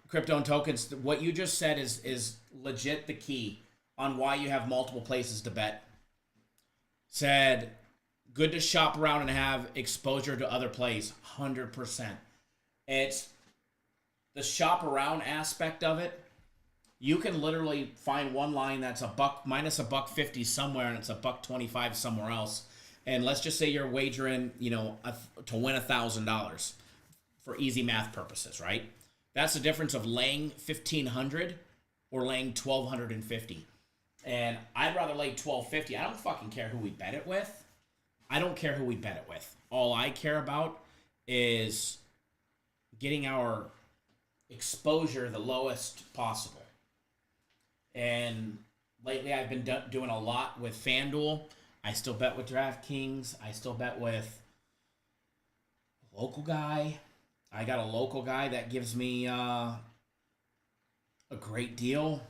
Crypto and tokens. What you just said is legit the key on why you have multiple places to bet. Said, good to shop around and have exposure to other plays. 100%. It's the shop around aspect of it. You can literally find one line that's a buck minus $1.50 somewhere, and it's $1.25 somewhere else. And let's just say you're wagering, to win $1,000 for easy math purposes, right? That's the difference of laying $1,500 or laying $1,250. And I'd rather lay $1,250. I don't fucking care who we bet it with. I don't care who we bet it with. All I care about is getting our exposure the lowest possible. And lately I've been doing a lot with FanDuel. I still bet with DraftKings. I still bet with a local guy. I got a local guy that gives me a great deal.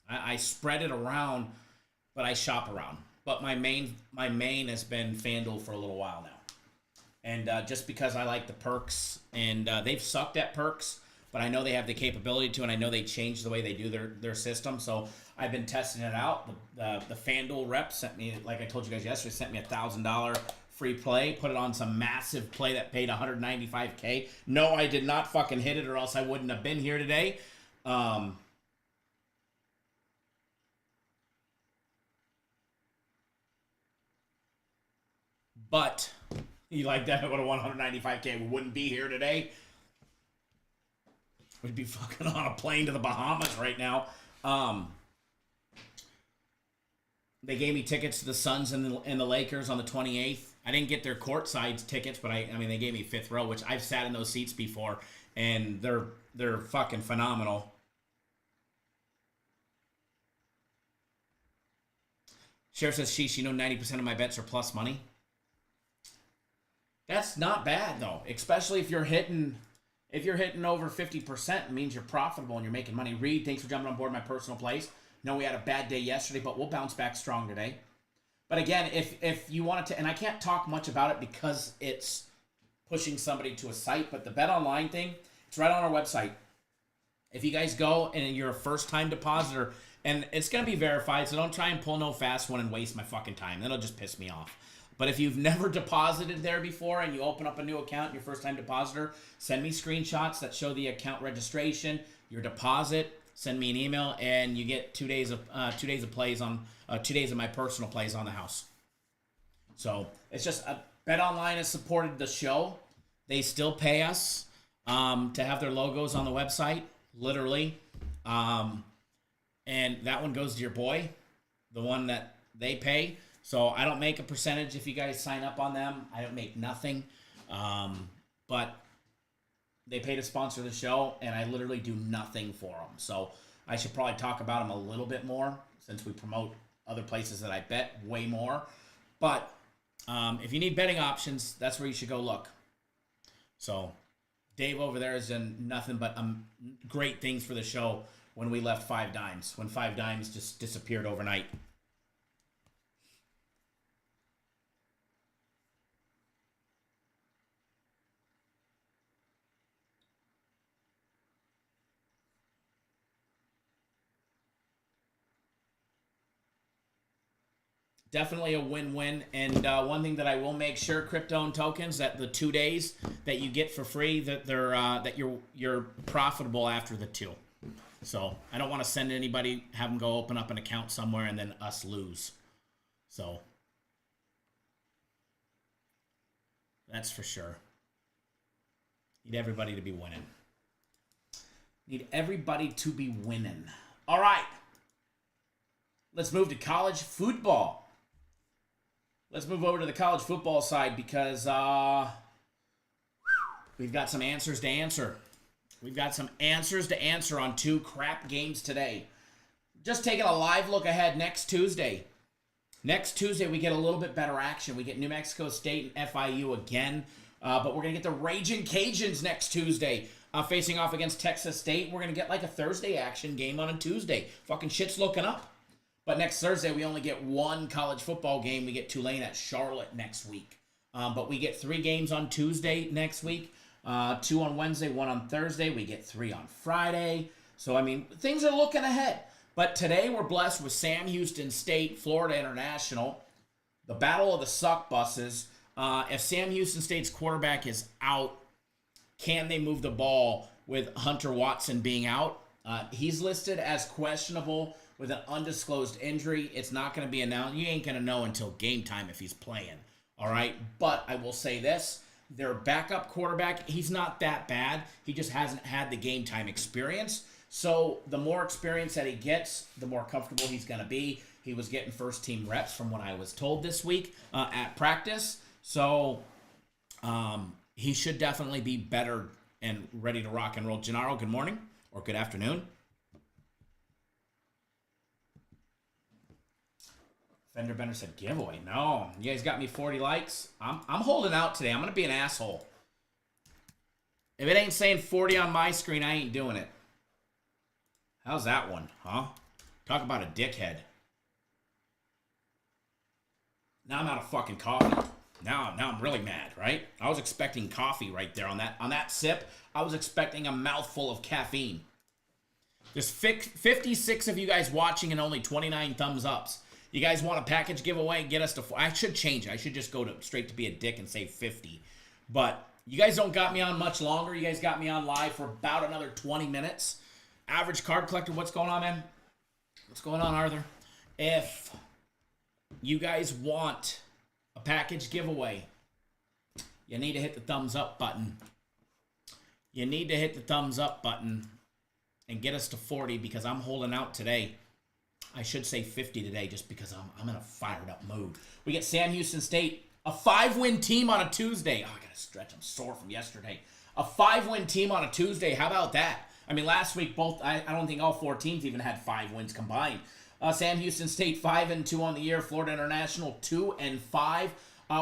I spread it around, but I shop around. But my main has been FanDuel for a little while now. And just because I like the perks, and they've sucked at perks, but I know they have the capability to, and I know they changed the way they do their system. So I've been testing it out. The FanDuel rep sent me, like I told you guys yesterday, sent me $1,000 free play. Put it on some massive play that paid $195K. No, I did not fucking hit it, or else I wouldn't have been here today. But you like that? I would have won $195K. We wouldn't be here today. We'd be fucking on a plane to the Bahamas right now. They gave me tickets to the Suns and the Lakers on the 28th. I didn't get their courtside tickets, but I mean they gave me fifth row, which I've sat in those seats before, and they're fucking phenomenal. Sheriff says, sheesh, 90% of my bets are plus money. That's not bad though, especially if you're hitting over 50%. It means you're profitable and you're making money. Reed, thanks for jumping on board my personal plays. No, we had a bad day yesterday, but we'll bounce back strong today. But again, if you wanted to, and I can't talk much about it because it's pushing somebody to a site, but the Bet Online thing, it's right on our website. If you guys go and you're a first-time depositor, and it's going to be verified, so don't try and pull no fast one and waste my fucking time. That'll just piss me off. But if you've never deposited there before and you open up a new account, your first-time depositor, send me screenshots that show the account registration, your deposit. Send me an email, and you get 2 days of plays on 2 days of my personal plays on the house. So it's just Bet Online has supported the show. They still pay us to have their logos on the website, literally. And that one goes to your boy, the one that they pay. So I don't make a percentage if you guys sign up on them. I don't make nothing. But they pay to sponsor the show, and I literally do nothing for them. So I should probably talk about them a little bit more since we promote other places that I bet way more. But if you need betting options, that's where you should go look. So Dave over there has done nothing but great things for the show when we left Five Dimes, when Five Dimes just disappeared overnight. Definitely a win-win. And one thing that I will make sure, crypto and tokens, that the 2 days that you get for free, that they're that you're profitable after the 2. So I don't want to send anybody, have them go open up an account somewhere and then us lose. So that's for sure. Need everybody to be winning. Need everybody to be winning. All right. Let's move to college football. Let's move over to the college football side because we've got some answers to answer. We've got some answers to answer on 2 crap games today. Just taking a live look ahead next Tuesday. Next Tuesday, we get a little bit better action. We get New Mexico State and FIU again. But we're going to get the Raging Cajuns next Tuesday facing off against Texas State. We're going to get like a Thursday action game on a Tuesday. Fucking shit's looking up. But next Thursday, we only get 1 college football game. We get Tulane at Charlotte next week. But we get 3 games on Tuesday next week. 2 on Wednesday, 1 on Thursday. We get 3 on Friday. So, I mean, things are looking ahead. But today we're blessed with Sam Houston State, Florida International, the Battle of the Suck Buses. If Sam Houston State's quarterback is out, can they move the ball with Hunter Watson being out? He's listed as questionable with an undisclosed injury. It's not going to be announced. You ain't going to know until game time if he's playing. All right? But I will say this. Their backup quarterback, he's not that bad. He just hasn't had the game time experience. So the more experience that he gets, the more comfortable he's going to be. He was getting first-team reps from what I was told this week at practice. So he should definitely be better and ready to rock and roll. Gennaro, good morning or good afternoon. Fender Bender said giveaway. No, you guys got me 40 likes. I'm holding out today. I'm going to be an asshole. If it ain't saying 40 on my screen, I ain't doing it. How's that one, huh? Talk about a dickhead. Now I'm out of fucking coffee. Now I'm really mad, right? I was expecting coffee right there on that sip. I was expecting a mouthful of caffeine. There's 56 of you guys watching and only 29 thumbs ups. You guys want a package giveaway? Get us to... I should change it. I should just go straight to be a dick and say 50. But you guys don't got me on much longer. You guys got me on live for about another 20 minutes. Average card collector, what's going on, man? What's going on, Arthur? If you guys want a package giveaway, you need to hit the thumbs up button. You need to hit the thumbs up button and get us to 40 because I'm holding out today. I should say 50 today just because I'm in a fired up mood. We get Sam Houston State, a 5-win team on a Tuesday. Oh, I got to stretch. I'm sore from yesterday. A 5-win team on a Tuesday. How about that? I mean, last week, I don't think all 4 teams even had 5 wins combined. Sam Houston State 5-2 on the year. Florida International 2-5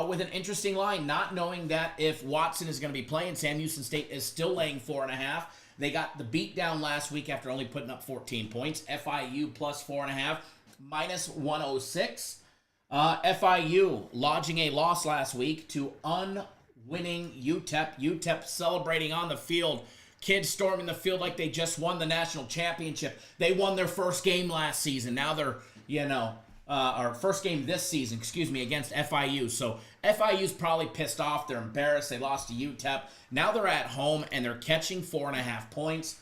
with an interesting line, not knowing that if Watson is going to be playing, Sam Houston State is still laying 4.5. They got the beat down last week after only putting up 14 points. FIU plus 4.5, minus 106. FIU lodging a loss last week to unwinning UTEP. UTEP celebrating on the field. Kids storming the field like they just won the national championship. They won their first game last season. Now they're, our first game this season, against FIU. So FIU's probably pissed off. They're embarrassed. They lost to UTEP. Now they're at home, and they're catching 4.5 points.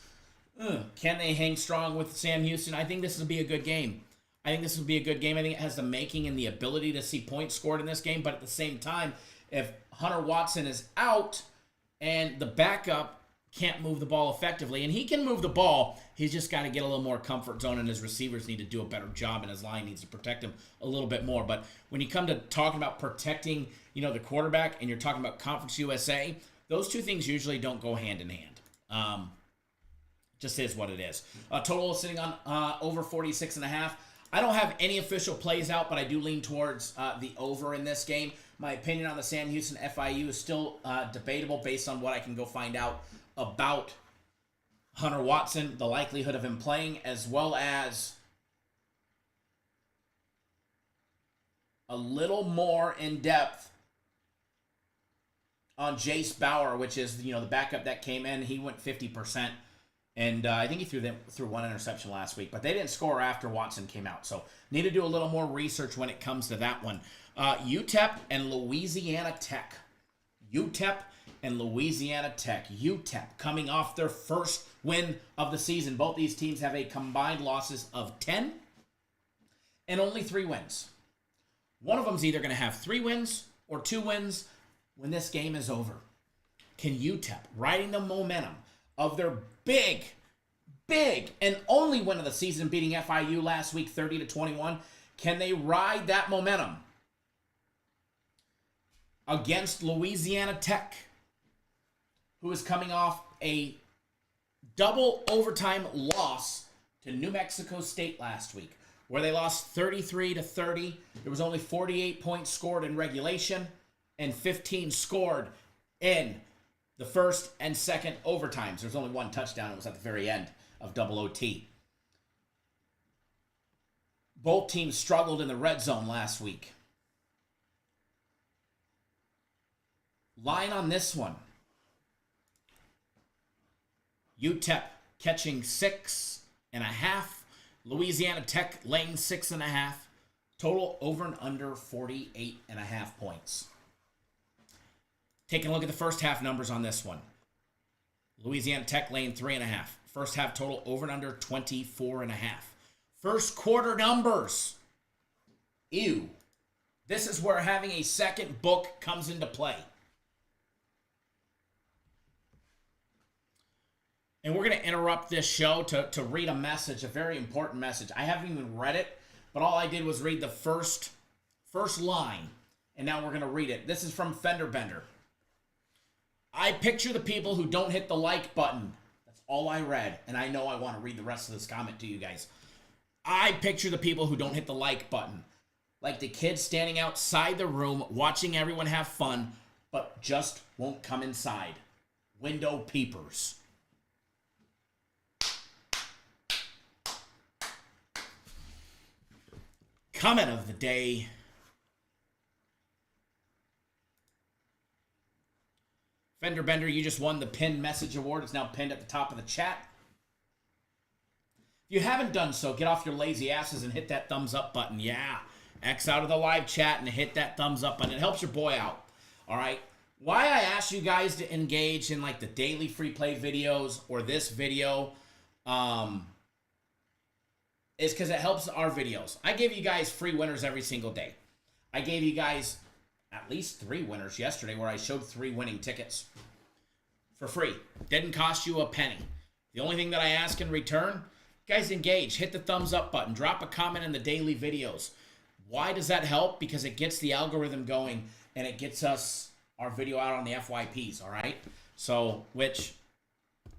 Can they hang strong with Sam Houston? I think this will be a good game. I think it has the making and the ability to see points scored in this game. But at the same time, if Hunter Watson is out and the backup can't move the ball effectively, and he can move the ball, he's just got to get a little more comfort zone, and his receivers need to do a better job, and his line needs to protect him a little bit more. But when you come to talking about protecting, the quarterback, and you're talking about Conference USA, those two things usually don't go hand in hand. Just is what it is. Total is sitting on over 46.5. I don't have any official plays out, but I do lean towards the over in this game. My opinion on the Sam Houston FIU is still debatable based on what I can go find out about Hunter Watson, the likelihood of him playing, as well as a little more in depth on Jace Bauer, which is the backup that came in. He went 50%, and I think he threw 1 interception last week, but they didn't score after Watson came out. So need to do a little more research when it comes to that one. UTEP and Louisiana Tech. UTEP and Louisiana Tech. UTEP coming off their first win of the season. Both these teams have a combined losses of 10 and only 3 wins. One of them's either going to have 3 wins or 2 wins when this game is over. Can UTEP, riding the momentum of their big and only win of the season, beating FIU last week 30-21, can they ride that momentum against Louisiana Tech, who is coming off a double overtime loss to New Mexico State last week, where they lost 33-30. There was only 48 points scored in regulation and 15 scored in the first and second overtimes. There's only one touchdown. It was at the very end of double OT. Both teams struggled in the red zone last week. Line on this one. UTEP catching 6.5. Louisiana Tech laying 6.5. Total over and under 48.5 points. Taking a look at the first half numbers on this one. Louisiana Tech laying 3.5. First half total over and under 24.5. First quarter numbers. Ew. This is where having a second book comes into play. And we're going to interrupt this show to read a message, a very important message. I haven't even read it, but all I did was read the first line, and now we're going to read it. This is from Fender Bender. I picture the people who don't hit the like button. That's all I read, and I know I want to read the rest of this comment to you guys. I picture the people who don't hit the like button, like the kids standing outside the room watching everyone have fun, but just won't come inside. Window peepers. Comment of the day. Fender Bender, you just won the pinned message award. It's now pinned at the top of the chat. If you haven't done so, get off your lazy asses and hit that thumbs up button. Yeah. X out of the live chat and hit that thumbs up button. It helps your boy out. All right. Why I asked you guys to engage in like the daily free play videos or this video, is because it helps our videos. I give you guys free winners every single day. I gave you guys at least 3 winners yesterday where I showed 3 winning tickets for free. Didn't cost you a penny. The only thing that I ask in return, guys, engage. Hit the thumbs up button. Drop a comment in the daily videos. Why does that help? Because it gets the algorithm going and it gets us our video out on the FYPs, all right? So, which...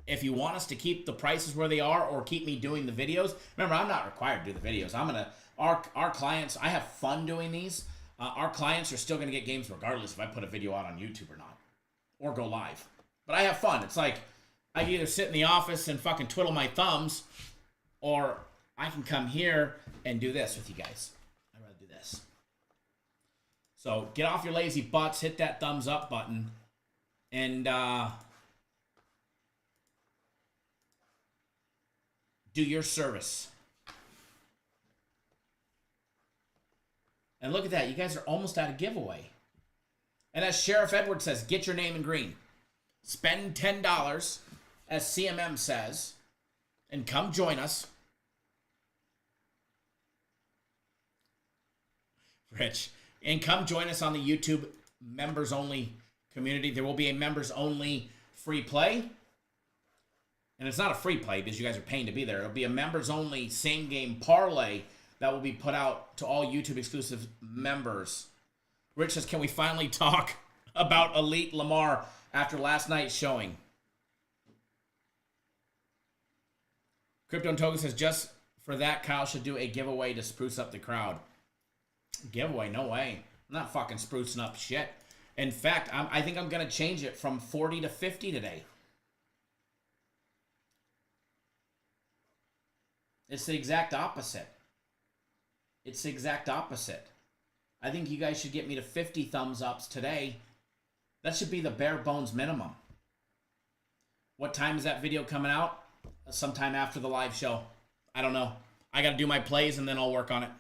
if you want us to keep the prices where they are or keep me doing the videos, remember, I'm not required to do the videos. Our clients, I have fun doing these. Our clients are still going to get games regardless if I put a video out on YouTube or not. Or go live. But I have fun. It's like, I can either sit in the office and fucking twiddle my thumbs, or I can come here and do this with you guys. I'd rather do this. So, get off your lazy butts, hit that thumbs up button, and, do your service. And look at that. You guys are almost at a giveaway. And as Sheriff Edward says, get your name in green. Spend $10, as CMM says, and come join us. Rich. And come join us on the YouTube members-only community. There will be a members-only free play. And it's not a free play because you guys are paying to be there. It'll be a members-only same-game parlay that will be put out to all YouTube-exclusive members. Rich says, can we finally talk about Elite Lamar after last night's showing? Crypto and Toga says, just for that, Kyle should do a giveaway to spruce up the crowd. Giveaway? No way. I'm not fucking sprucing up shit. In fact, I think I'm going to change it from 40 to 50 today. It's the exact opposite. It's the exact opposite. I think you guys should get me to 50 thumbs ups today. That should be the bare bones minimum. What time is that video coming out? Sometime after the live show. I don't know. I got to do my plays and then I'll work on it.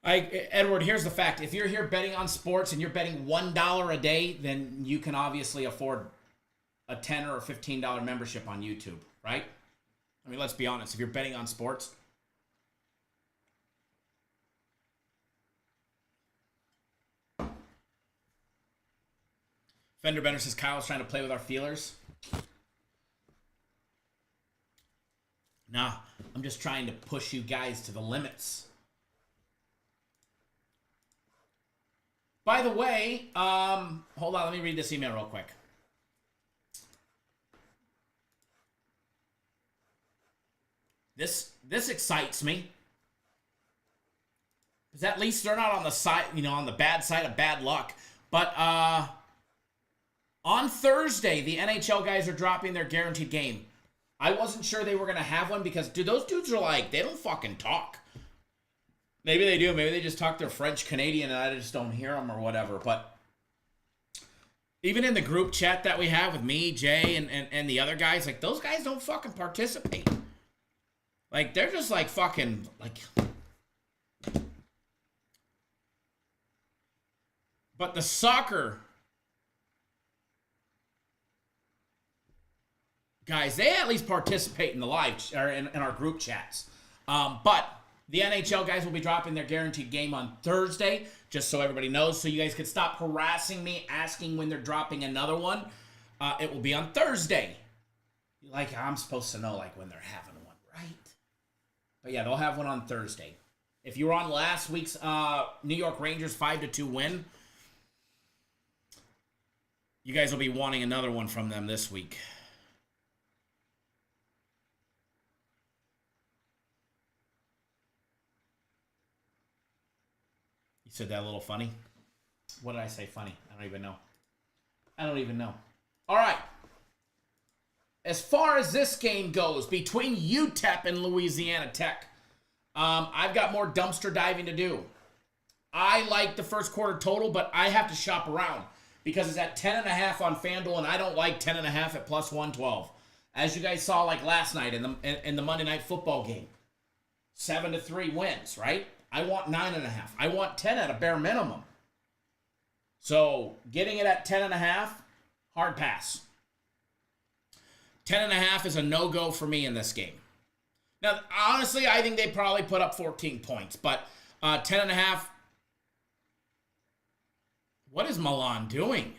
Edward, here's the fact. If you're here betting on sports and you're betting $1 a day, then you can obviously afford a $10 or $15 membership on YouTube, right? I mean, let's be honest. If you're betting on sports, Fender Bender says Kyle's trying to play with our feelers. Nah, I'm just trying to push you guys to the limits. By the way, hold on, let me read this email real quick. This excites me. Because at least they're not on the side, on the bad side of bad luck. But on Thursday, the NHL guys are dropping their guaranteed game. I wasn't sure they were going to have one because, dude, those dudes are like, they don't fucking talk. Maybe they do. Maybe they just talk their French Canadian and I just don't hear them or whatever. But even in the group chat that we have with me, Jay, and the other guys, like, those guys don't fucking participate. Like, they're just like fucking, like... But the soccer guys, they at least participate in the live or in our group chats. But the NHL guys will be dropping their guaranteed game on Thursday, just so everybody knows. So you guys can stop harassing me, asking when they're dropping another one. It will be on Thursday. Like, I'm supposed to know, like, when they're having one, right? But yeah, they'll have one on Thursday. If you were on last week's New York Rangers 5-2 win, you guys will be wanting another one from them this week. You said that a little funny? What did I say funny? I don't even know. All right. As far as this game goes, between UTEP and Louisiana Tech, I've got more dumpster diving to do. I like the first quarter total, but I have to shop around because it's at 10.5 on FanDuel, and I don't like 10.5 at plus 112. As you guys saw, like last night in the Monday Night Football game, 7-3 wins, right? I want 9.5. I want 10 at a bare minimum. So getting it at 10.5, hard pass. 10.5 is a no-go for me in this game. Now, honestly, I think they probably put up 14 points, but 10.5. What is Milan doing?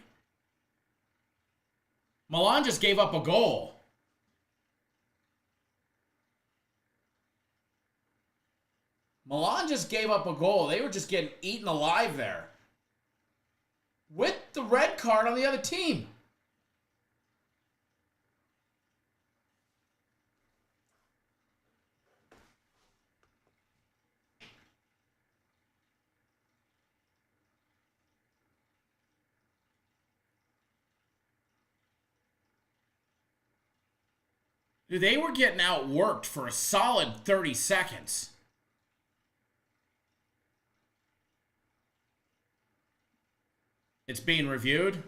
Milan just gave up a goal. Milan just gave up a goal. They were just getting eaten alive there. With the red card on the other team. Dude, they were getting outworked for a solid 30 seconds. It's being reviewed.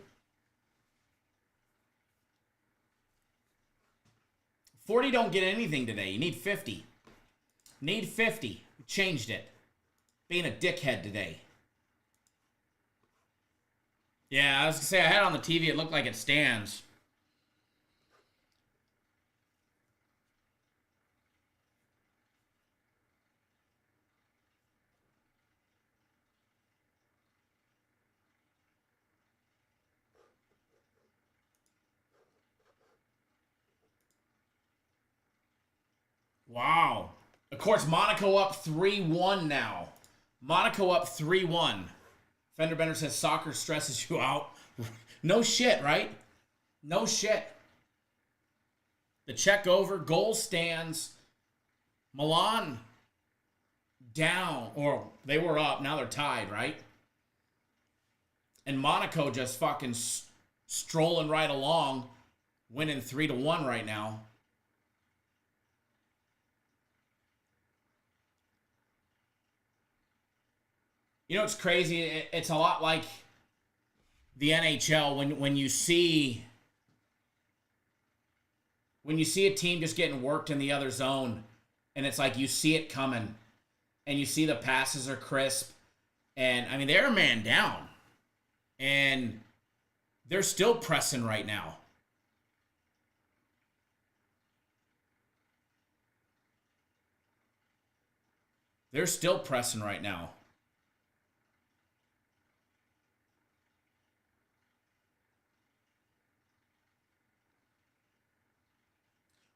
40 don't get anything today. You need 50. Need 50. We changed it. Being a dickhead today. Yeah, I was going to say, I had it on the TV. It looked like it stands. Wow. Of course, Monaco up 3-1 now. Monaco up 3-1. Fender Bender says soccer stresses you out. No shit, right? No shit. The check over, goal stands. Milan down, or they were up, now they're tied, right? And Monaco just fucking strolling right along, winning 3-1 right now. You know, it's crazy. It's a lot like the NHL when you see a team just getting worked in the other zone, and it's like you see it coming, and you see the passes are crisp, and I mean they're a man down, and they're still pressing right now. They're still pressing right now.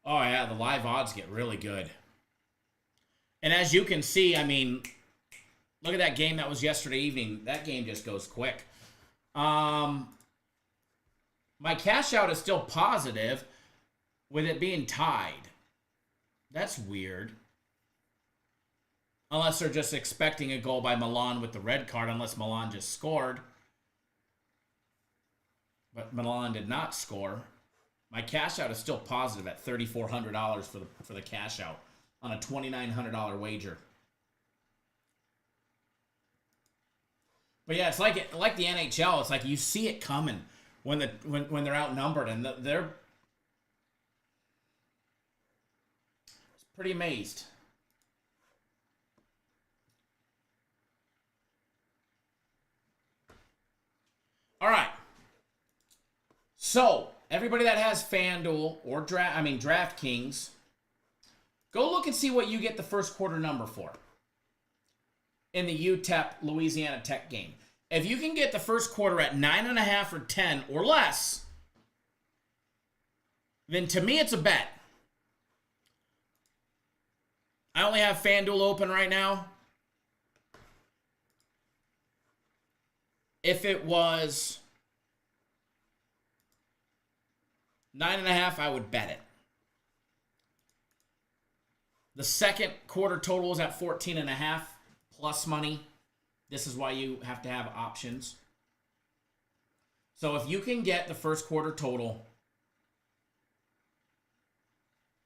Oh, yeah, the live odds get really good. And as you can see, I mean, Look at that game that was yesterday evening. That game just goes quick. My cash out is still positive with it being tied. That's weird. Unless they're just expecting a goal by Milan with the red card, unless Milan just scored. But Milan did not score. My cash out is still positive at $3,400 for the cash out on a $2,900 wager. But yeah, it's like the NHL. It's like you see it coming when they're outnumbered, and they're pretty amazed. All right. So everybody that has FanDuel or DraftKings, go look and see what you get the first quarter number for in the UTEP Louisiana Tech game. If you can get the first quarter at 9.5 or 10 or less, then to me it's a bet. I only have FanDuel open right now. If it was 9.5, I would bet it. The second quarter total is at 14.5 plus money. This is why you have to have options. So if you can get the first quarter total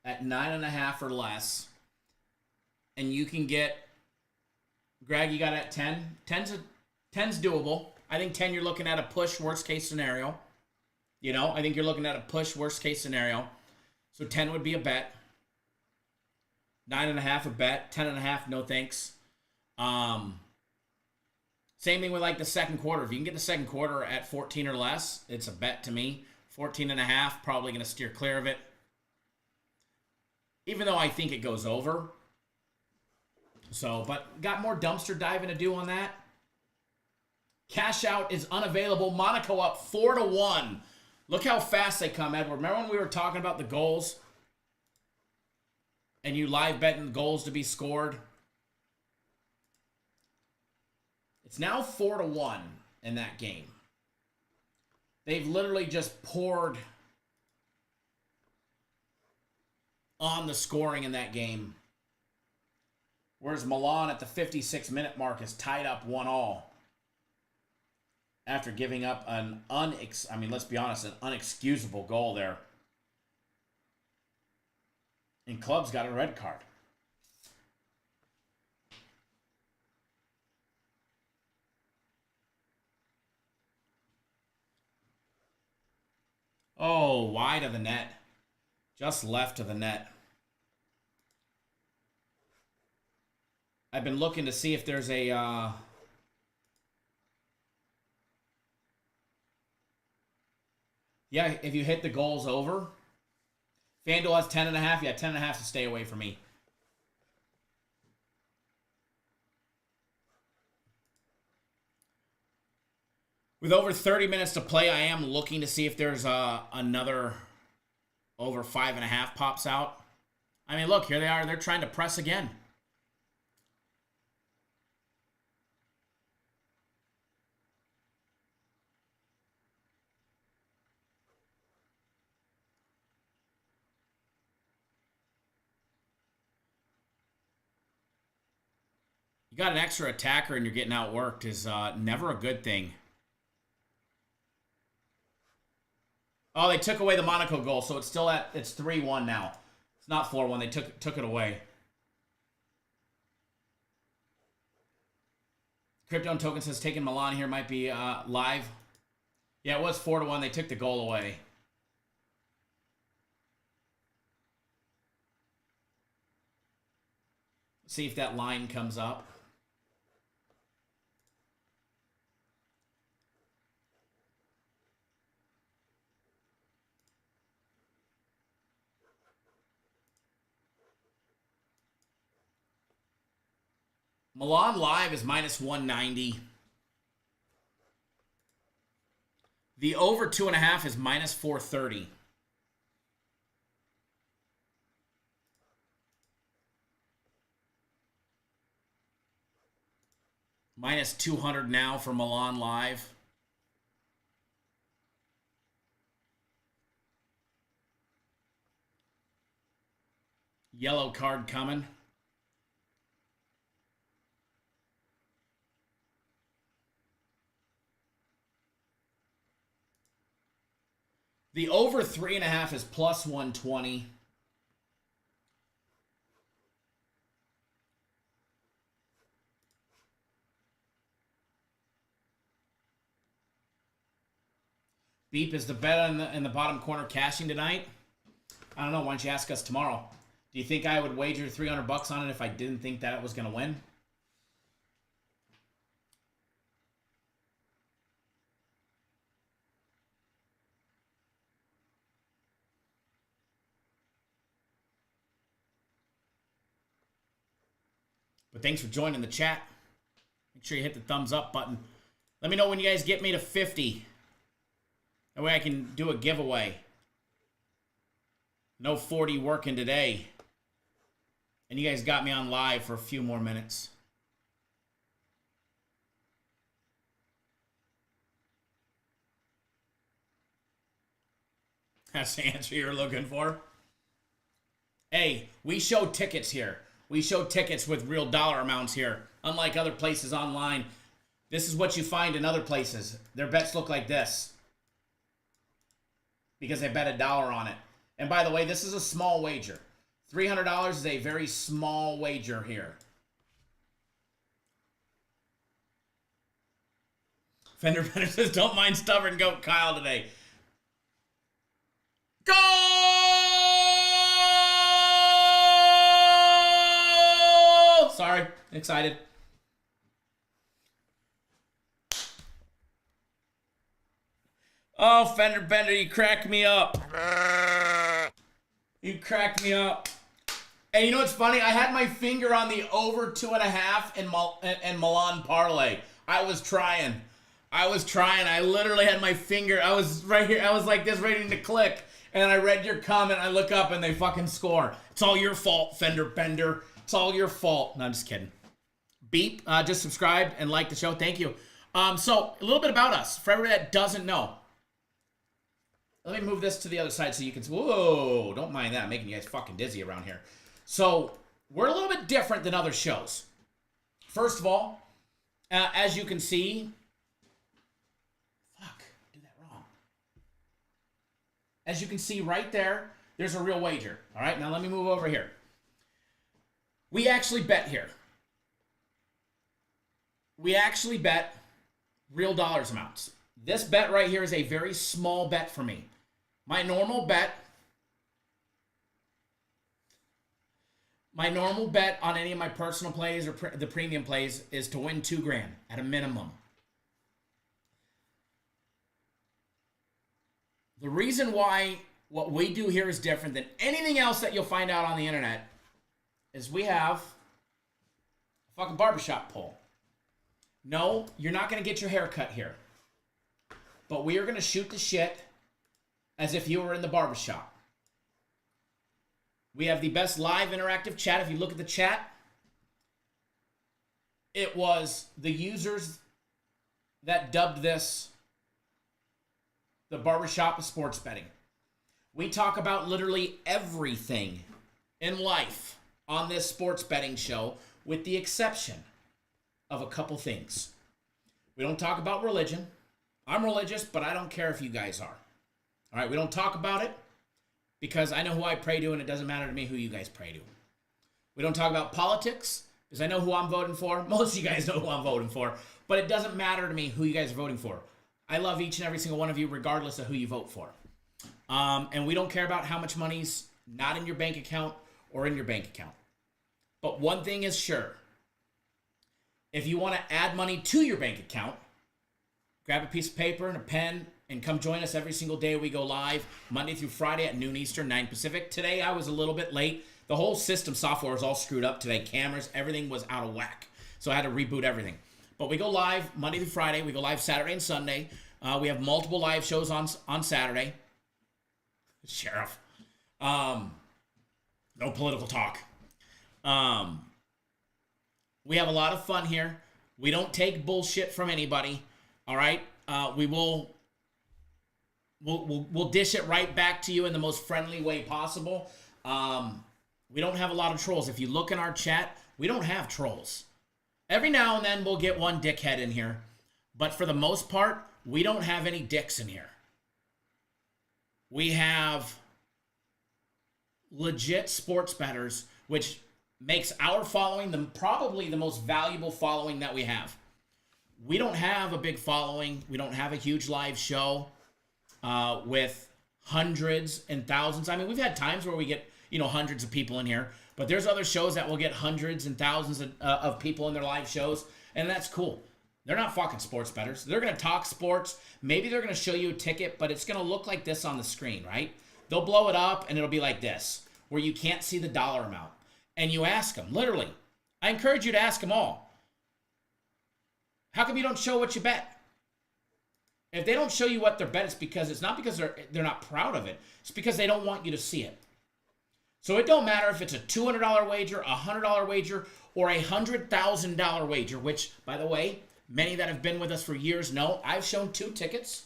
at 9.5 or less, and you can get, Greg, you got it at 10? 10's doable. I think 10 you're looking at a push worst case scenario. You know, I think you're looking at a push worst case scenario. So 10 would be a bet. 9.5 a bet. 10.5, no thanks. Same thing with like the second quarter. If you can get the second quarter at 14 or less, it's a bet to me. 14.5, probably going to steer clear of it. Even though I think it goes over. So, but got more dumpster diving to do on that. Cash out is unavailable. Monaco up 4-1. Look how fast they come, Edward. Remember when we were talking about the goals? And you live betting goals to be scored? It's now 4-1 in that game. They've literally just poured on the scoring in that game. Whereas Milan at the 56-minute mark is tied up 1-1. After giving up an let's be honest, an unexcusable goal there. And Club's got a red card. Oh, wide of the net. Just left of the net. I've been looking to see if there's a... Yeah, if you hit the goals over. FanDuel has 10.5. Yeah, 10.5 to stay away from me. With over 30 minutes to play, I am looking to see if there's another over 5.5 pops out. I mean, look, here they are. They're trying to press again. You got an extra attacker and you're getting outworked is never a good thing. Oh, they took away the Monaco goal, so it's still it's 3-1 now. It's not 4-1. They took it away. Crypto and Token says taking Milan here might be live. Yeah, it was 4-1. They took the goal away. See if that line comes up. Milan live is minus 190. The over 2.5 is minus 430. Minus 200 now for Milan live. Yellow card coming. The over 3.5 is plus 120. Beep is the bet in the bottom corner cashing tonight. I don't know. Why don't you ask us tomorrow? Do you think I would wager 300 bucks on it if I didn't think that it was going to win? But thanks for joining the chat. Make sure you hit the thumbs up button. Let me know when you guys get me to 50. That way I can do a giveaway. No 40 working today. And you guys got me on live for a few more minutes. That's the answer you're looking for. Hey, we show tickets here. We show tickets with real dollar amounts here. Unlike other places online, this is what you find in other places. Their bets look like this. Because they bet $1 on it. And by the way, this is a small wager. $300 is a very small wager here. Fender Bender says, don't mind stubborn goat Kyle today. Go! Sorry, excited. Oh, Fender Bender, you cracked me up. You cracked me up. And you know what's funny? I had my finger on the over 2.5 and Milan parlay. I was trying. I literally had my finger. I was right here. I was like this, ready to click. And I read your comment. I look up and they fucking score. It's all your fault, Fender Bender. It's all your fault. No, I'm just kidding. Beep. Just subscribe and like the show. Thank you. So a little bit about us for everybody that doesn't know. Let me move this to the other side so you can see. Whoa, don't mind that. I'm making you guys fucking dizzy around here. So, we're a little bit different than other shows. First of all, as you can see... Fuck, I did that wrong. As you can see right there, there's a real wager. All right, now let me move over here. We actually bet here. We actually bet real dollars amounts. This bet right here is a very small bet for me. My normal bet on any of my personal plays or the premium plays is to win $2,000 at a minimum. The reason why what we do here is different than anything else that you'll find out on the internet is we have a fucking barbershop pole. No, you're not going to get your hair cut here. But we are going to shoot the shit as if you were in the barbershop. We have the best live interactive chat. If you look at the chat, it was the users that dubbed this the barbershop of sports betting. We talk about literally everything in life on this sports betting show with the exception of a couple things. We don't talk about religion. I'm religious, but I don't care if you guys are. All right, we don't talk about it because I know who I pray to, and it doesn't matter to me who you guys pray to. We don't talk about politics because I know who I'm voting for. Most of you guys know who I'm voting for, but it doesn't matter to me who you guys are voting for. I love each and every single one of you regardless of who you vote for. And we don't care about how much money's not in your bank account or in your bank account. But one thing is sure. If you want to add money to your bank account, grab a piece of paper and a pen and come join us every single day. We go live Monday through Friday at noon Eastern, 9 Pacific. Today I was a little bit late. The whole system software was all screwed up today. Cameras, everything was out of whack. So I had to reboot everything. But we go live Monday through Friday. We go live Saturday and Sunday. We have multiple live shows on Saturday. Sheriff. No political talk. We have a lot of fun here. We don't take bullshit from anybody. All right. We'll dish it right back to you in the most friendly way possible. We don't have a lot of trolls. If you look in our chat, we don't have trolls. Every now and then we'll get one dickhead in here. But for the most part, we don't have any dicks in here. We have legit sports bettors, which makes our following probably the most valuable following that we have. We don't have a big following. We don't have a huge live show with hundreds and thousands. I mean, we've had times where we get, hundreds of people in here, but there's other shows that will get hundreds and thousands of people in their live shows, and that's cool. They're not fucking sports bettors. They're going to talk sports. Maybe they're going to show you a ticket, but it's going to look like this on the screen, right? They'll blow it up, and it'll be like this, where you can't see the dollar amount. And you ask them, literally. I encourage you to ask them all. How come you don't show what you bet? If they don't show you what their bet, it's not because they're not proud of it. It's because they don't want you to see it. So it don't matter if it's a $200 wager, a $100 wager, or a $100,000 wager, which, by the way, many that have been with us for years know I've shown 2 tickets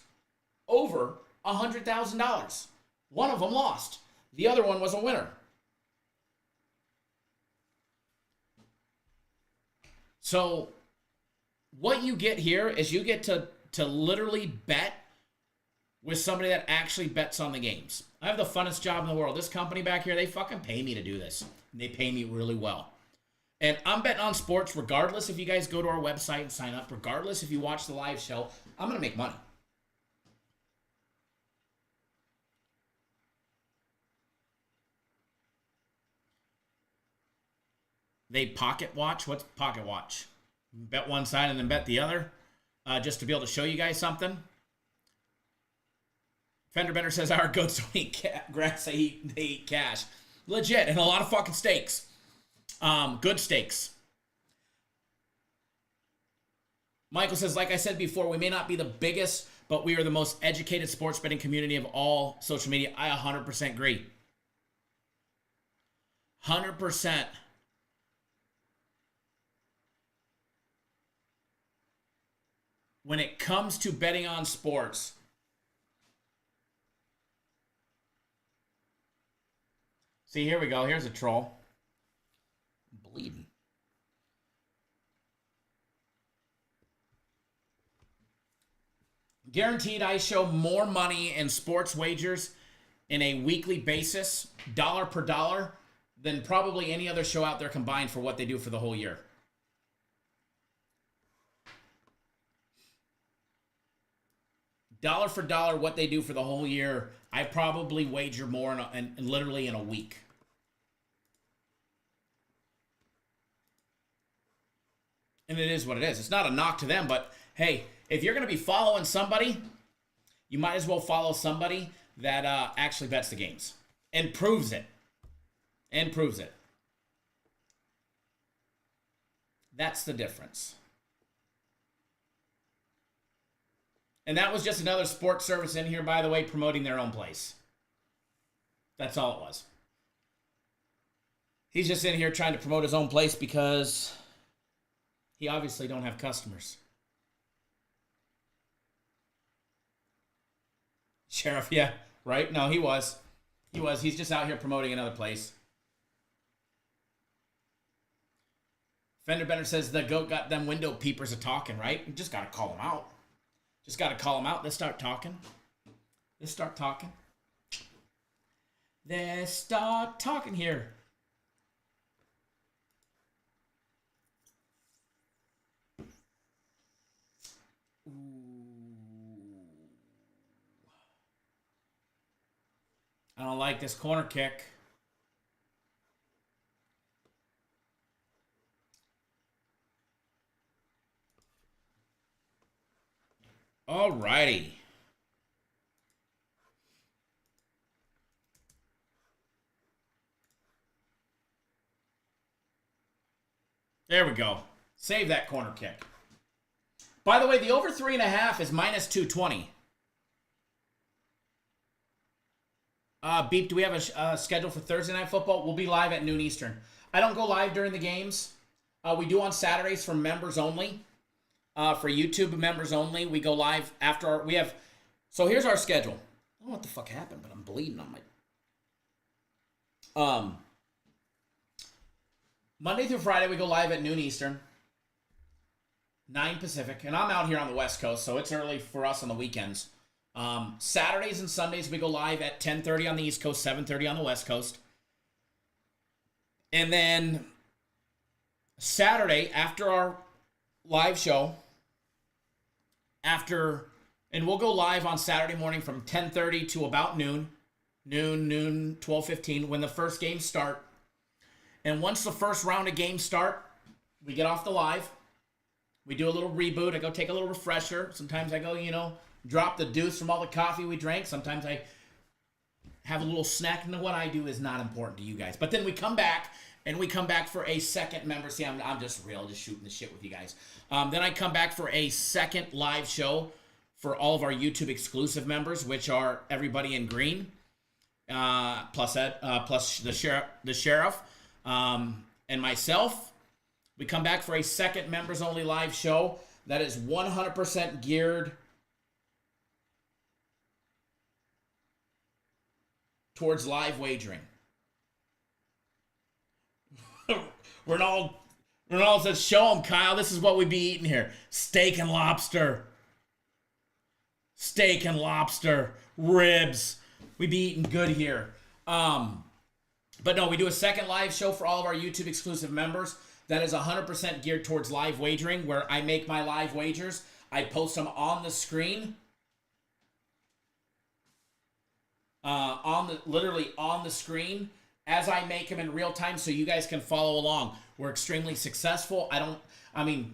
over $100,000. One of them lost. The other one was a winner. So what you get here is you get to literally bet with somebody that actually bets on the games. I have the funnest job in the world. This company back here, they fucking pay me to do this. They pay me really well. And I'm betting on sports regardless if you guys go to our website and sign up, regardless if you watch the live show, I'm going to make money. They pocket watch. What's pocket watch? Bet one side and then bet the other, just to be able to show you guys something. Fender Bender says our goats don't eat grass; they eat cash. Legit, and a lot of fucking steaks. Good steaks. Michael says, like I said before, we may not be the biggest, but we are the most educated sports betting community of all social media. I 100% agree. 100%. When it comes to betting on sports, see, here we go. Here's a troll. I'm bleeding. Guaranteed I show more money in sports wagers in a weekly basis, dollar per dollar, than probably any other show out there combined for what they do for the whole year. Dollar for dollar, what they do for the whole year, I probably wager more literally in a week. And it is what it is. It's not a knock to them, but hey, if you're going to be following somebody, you might as well follow somebody that actually bets the games and proves it. That's the difference. And that was just another sports service in here, by the way, promoting their own place. That's all it was. He's just in here trying to promote his own place because he obviously don't have customers. Sheriff, yeah, right? No, he was. He's just out here promoting another place. Fender Bender says the goat got them window peepers a talking, right? You just got to call them out. Just got to call them out. Let's start talking. Let's start talking here. Ooh. I don't like this corner kick. Alrighty. There we go. Save that corner kick. By the way, the over 3.5 is minus 220. Beep, do we have a schedule for Thursday Night Football? We'll be live at noon Eastern. I don't go live during the games. We do on Saturdays for members only. For YouTube members only, we go live after we have. So here's our schedule. I don't know what the fuck happened, but I'm bleeding on my. Monday through Friday, we go live at noon Eastern, 9 Pacific, and I'm out here on the West Coast, so it's early for us on the weekends. Saturdays and Sundays, we go live at 10:30 on the East Coast, 7:30 on the West Coast. And then Saturday, after our live show, and we'll go live on Saturday morning from 10:30 to about noon, 12:15, when the first games start. And once the first round of games start, we get off the live. We do a little reboot. I go take a little refresher. Sometimes I go, drop the deuce from all the coffee we drank. Sometimes I have a little snack. And what I do is not important to you guys. But then we come back, and we come back for a second member. See, I'm just real, just shooting the shit with you guys. Then I come back for a second live show for all of our YouTube exclusive members, which are everybody in green, plus Ed, plus the sheriff, and myself. We come back for a second members only live show that is 100% geared towards live wagering. Ronald says, show them, Kyle. This is what we be eating here. Steak and lobster. Steak and lobster. Ribs. We be eating good here. But no, we do a second live show for all of our YouTube exclusive members that is 100% geared towards live wagering, where I make my live wagers. I post them on the screen. Literally on the screen as I make them in real time, so you guys can follow along. We're extremely successful.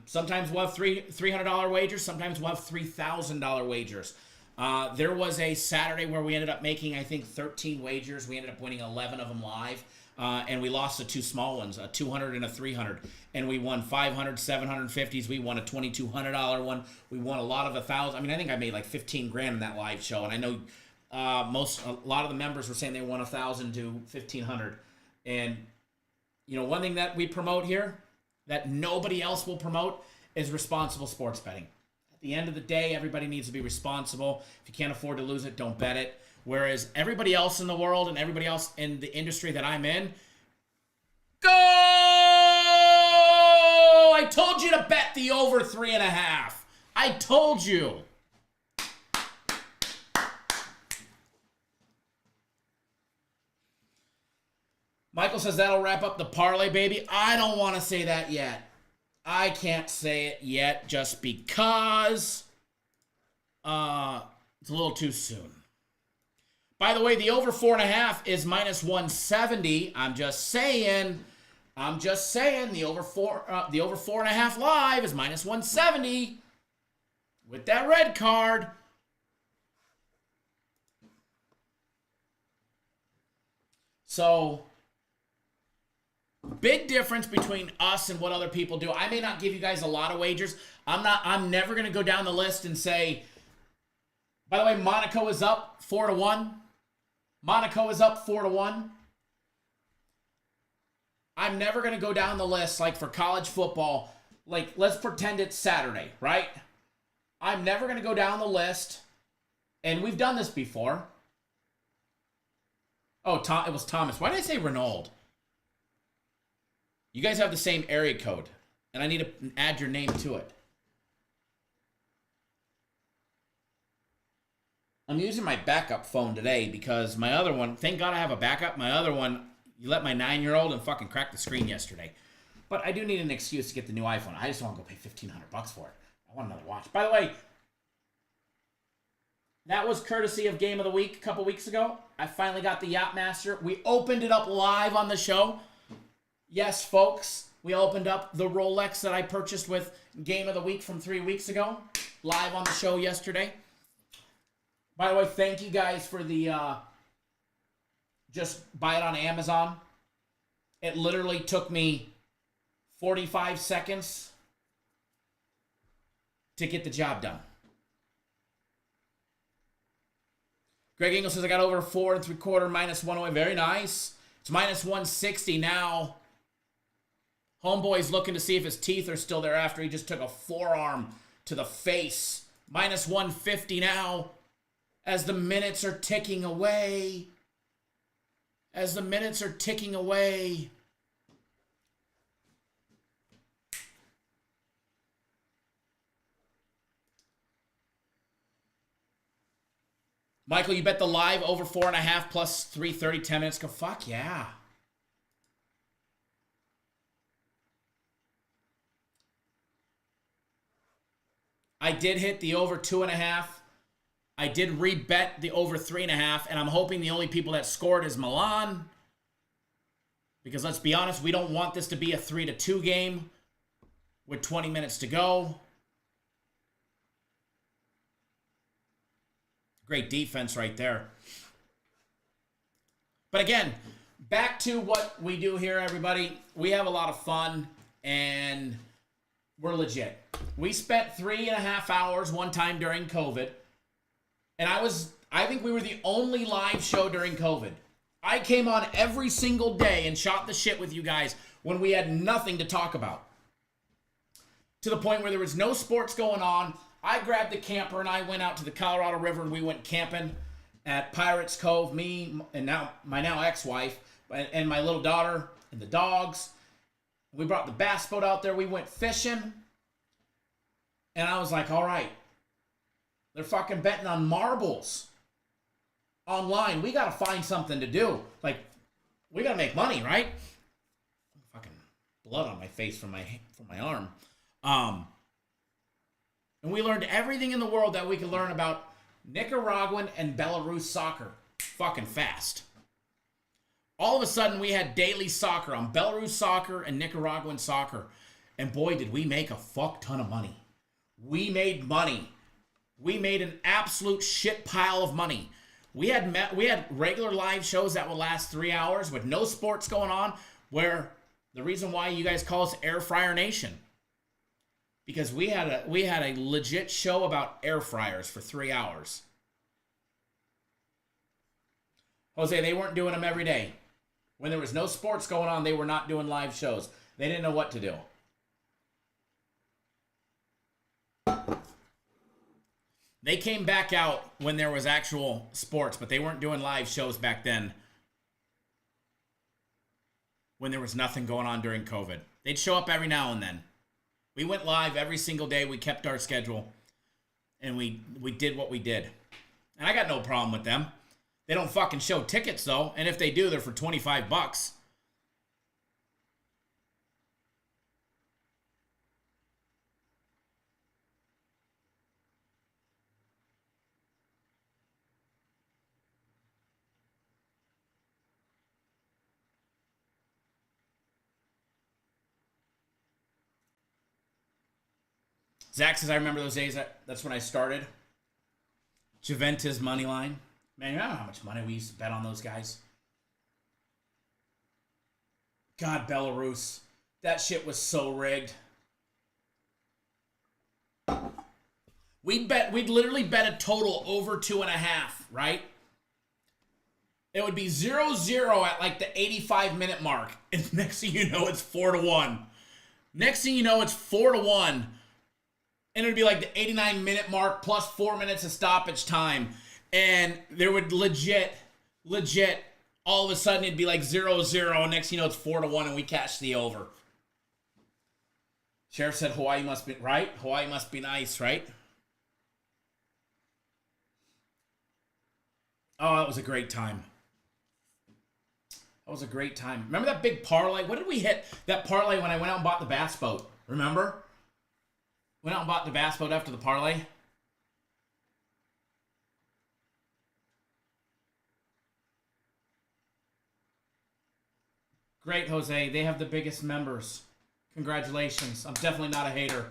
Sometimes we'll have $300 wagers. Sometimes we'll have $3,000 wagers. There was a Saturday where we ended up making, I think, 13 wagers. We ended up winning 11 of them live. And we lost the two small ones, a 200 and a 300. And we won 500, 750s. We won a $2,200 one. We won a lot of 1,000. I think I made like 15 grand in that live show. And I know a lot of the members were saying they won 1,000 to 1,500. And, one thing that we promote here that nobody else will promote is responsible sports betting. At the end of the day, everybody needs to be responsible. If you can't afford to lose it, don't bet it. Whereas everybody else in the world and everybody else in the industry that I'm in, go! I told you to bet the over 3.5. I told you. Michael says that'll wrap up the parlay, baby. I don't want to say that yet. I can't say it yet just because it's a little too soon. By the way, the over 4.5 is minus 170. I'm just saying. The over 4.5 live is minus 170 with that red card. So, big difference between us and what other people do. I may not give you guys a lot of wagers. I'm never going to go down the list and say, by the way, Monaco is up 4-1. Monaco is up 4-1. I'm never going to go down the list like for college football. Like, let's pretend it's Saturday, right? I'm never going to go down the list, and we've done this before. Oh, it was Thomas. Why did I say Renault? You guys have the same area code, and I need to add your name to it. I'm using my backup phone today because my other one, thank God I have a backup. My other one, you let my 9-year-old and fucking crack the screen yesterday. But I do need an excuse to get the new iPhone. I just don't want to go pay $1,500 for it. I want another watch. By the way, that was courtesy of Game of the Week a couple weeks ago. I finally got the Yachtmaster. We opened it up live on the show. Yes, folks, we opened up the Rolex that I purchased with Game of the Week from 3 weeks ago. Live on the show yesterday. By the way, thank you guys for the just buy it on Amazon. It literally took me 45 seconds to get the job done. Greg Engel says, I got over 4 3/4 minus 108. Very nice. It's minus 160 now. Homeboy's looking to see if his teeth are still there after he just took a forearm to the face. Minus 150 now as the minutes are ticking away. As the minutes are ticking away. Michael, you bet the live over 4.5 plus 330, 10 minutes. Go, fuck yeah. I did hit the over 2.5. I did rebet the over 3.5, and I'm hoping the only people that scored is Milan. Because let's be honest, we don't want this to be a 3-2 game with 20 minutes to go. Great defense right there. But again, back to what we do here, everybody. We have a lot of fun, and we're legit. We spent 3.5 hours one time during COVID, and I think we were the only live show during COVID. I came on every single day and shot the shit with you guys when we had nothing to talk about. To the point where there was no sports going on. I grabbed the camper and I went out to the Colorado River and we went camping at Pirates Cove, me and now my ex-wife and my little daughter and the dogs. We brought the bass boat out there. We went fishing. And I was like, all right, they're fucking betting on marbles online. We got to find something to do. Like, we got to make money, right? Fucking blood on my face from my arm. And we learned everything in the world that we could learn about Nicaraguan and Belarus soccer fucking fast. All of a sudden, we had daily soccer on Belarus soccer and Nicaraguan soccer. And boy, did we make a fuck ton of money. We made money. We made an absolute shit pile of money. We had regular live shows that would last 3 hours with no sports going on, where the reason why you guys call us Air Fryer Nation. Because we had a legit show about air fryers for 3 hours. Jose, they weren't doing them every day. When there was no sports going on, they were not doing live shows. They didn't know what to do. They came back out when there was actual sports, but they weren't doing live shows back then when there was nothing going on during COVID. They'd show up every now and then. We went live every single day. We kept our schedule, and we did what we did. And I got no problem with them. They don't fucking show tickets, though, and if they do, they're for $25. Zach says, I remember those days. That's when I started. Juventus money line. Man, you don't know how much money we used to bet on those guys. God, Belarus. That shit was so rigged. We'd literally bet a total over 2.5, right? It would be 0-0 at like the 85-minute mark. And next thing you know, it's 4-1. Next thing you know, it's 4-1. And it would be like the 89-minute mark plus 4 minutes of stoppage time. And there would legit, all of a sudden it'd be like 0-0. And next thing you know, it's 4-1 and we catch the over. Sheriff said Hawaii must be, right? Hawaii must be nice, right? Oh, that was a great time. That was a great time. Remember that big parlay? What did we hit that parlay when I went out and bought the bass boat? Remember? Went out and bought the bass boat after the parlay. Great, Jose. They have the biggest members. Congratulations. I'm definitely not a hater.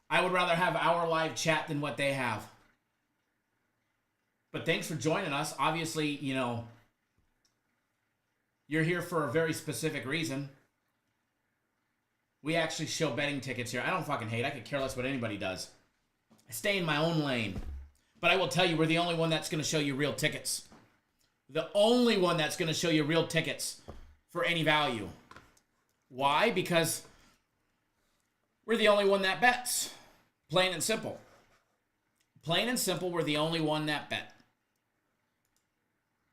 I would rather have our live chat than what they have. But thanks for joining us. Obviously, you know, you're here for a very specific reason. We actually show betting tickets here. I don't fucking hate. I could care less what anybody does. I stay in my own lane. But I will tell you, we're the only one that's going to show you real tickets. The only one that's going to show you real tickets for any value. Why? Because we're the only one that bets. Plain and simple. Plain and simple, we're the only one that bet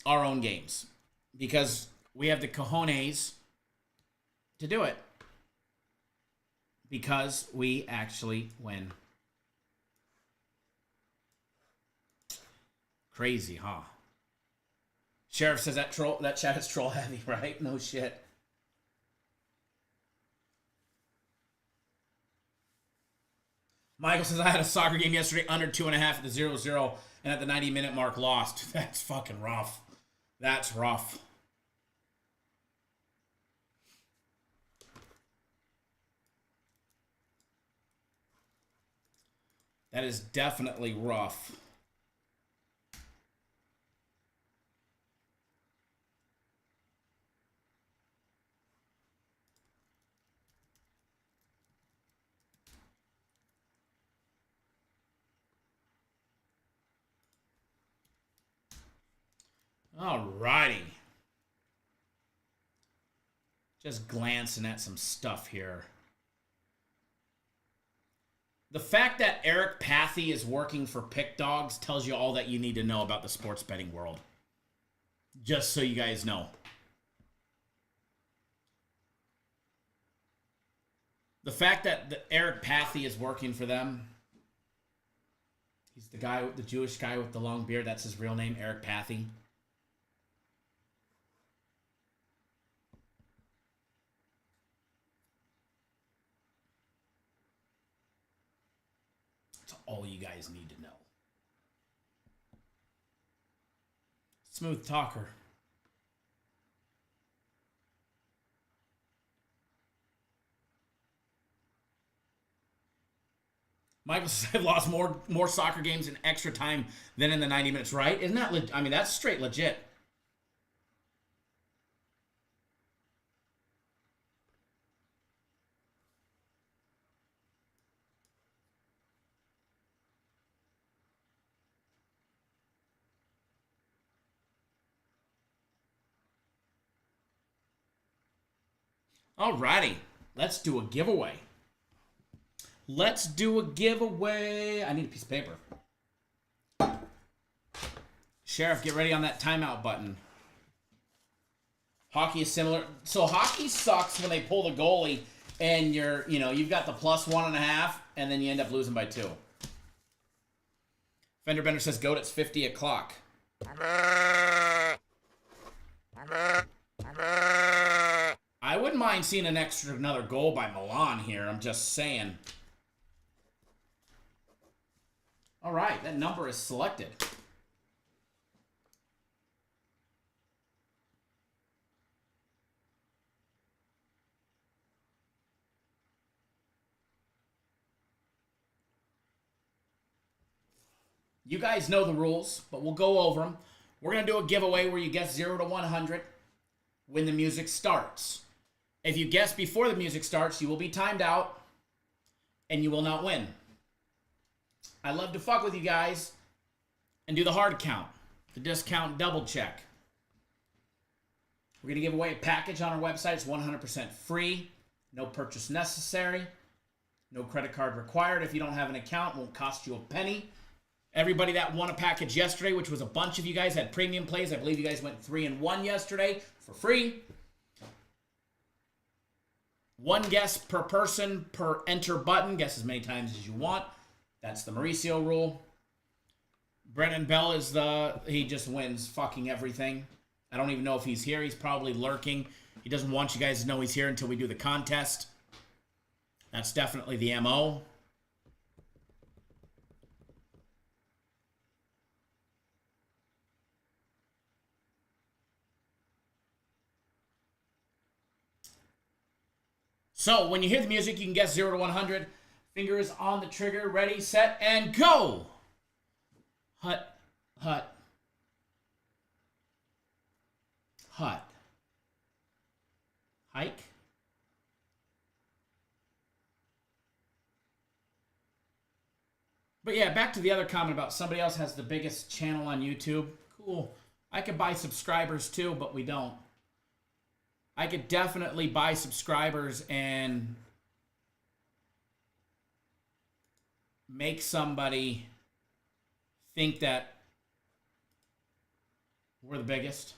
our own games. Because we have the cojones to do it. Because we actually win. Crazy, huh? Sheriff says that chat is troll heavy, right? No shit. Michael says, I had a soccer game yesterday under 2.5 at the 0-0 and at the 90-minute mark lost. That's fucking rough. That's rough. That is definitely rough. Alrighty. Just glancing at some stuff here. The fact that Eric Pathy is working for Pick Dogs tells you all that you need to know about the sports betting world. Just so you guys know. The fact that Eric Pathy is working for them. He's the guy, the Jewish guy with the long beard. That's his real name, Eric Pathy. That's all you guys need to know. Smooth talker. Michael says, I've lost more soccer games in extra time than in the 90 minutes, right? Isn't that, I mean, that's straight legit. Alrighty, let's do a giveaway. Let's do a giveaway. I need a piece of paper. Sheriff, get ready on that timeout button. Hockey is similar. So hockey sucks when they pull the goalie and you've got the plus 1.5 and then you end up losing by 2. Fender Bender says, Goat, it's 50 o'clock. I wouldn't mind seeing another goal by Milan here. I'm just saying. All right, that number is selected. You guys know the rules, but we'll go over them. We're going to do a giveaway where you guess 0 to 100 when the music starts. If you guess before the music starts, you will be timed out and you will not win. I love to fuck with you guys and do the hard count, the discount double check. We're going to give away a package on our website. It's 100% free. No purchase necessary. No credit card required. If you don't have an account, it won't cost you a penny. Everybody that won a package yesterday, which was a bunch of you guys, had premium plays. I believe you guys went 3-1 yesterday for free. 1 guess per person per enter button. Guess as many times as you want. That's the Mauricio rule. Brennan Bell he just wins fucking everything. I don't even know if he's here. He's probably lurking. He doesn't want you guys to know he's here until we do the contest. That's definitely the MO. So, when you hear the music, you can guess 0 to 100. Fingers on the trigger. Ready, set, and go! Hut, hut. Hut. Hike. But yeah, back to the other comment about somebody else has the biggest channel on YouTube. Cool. I could buy subscribers too, but we don't. I could definitely buy subscribers and make somebody think that we're the biggest.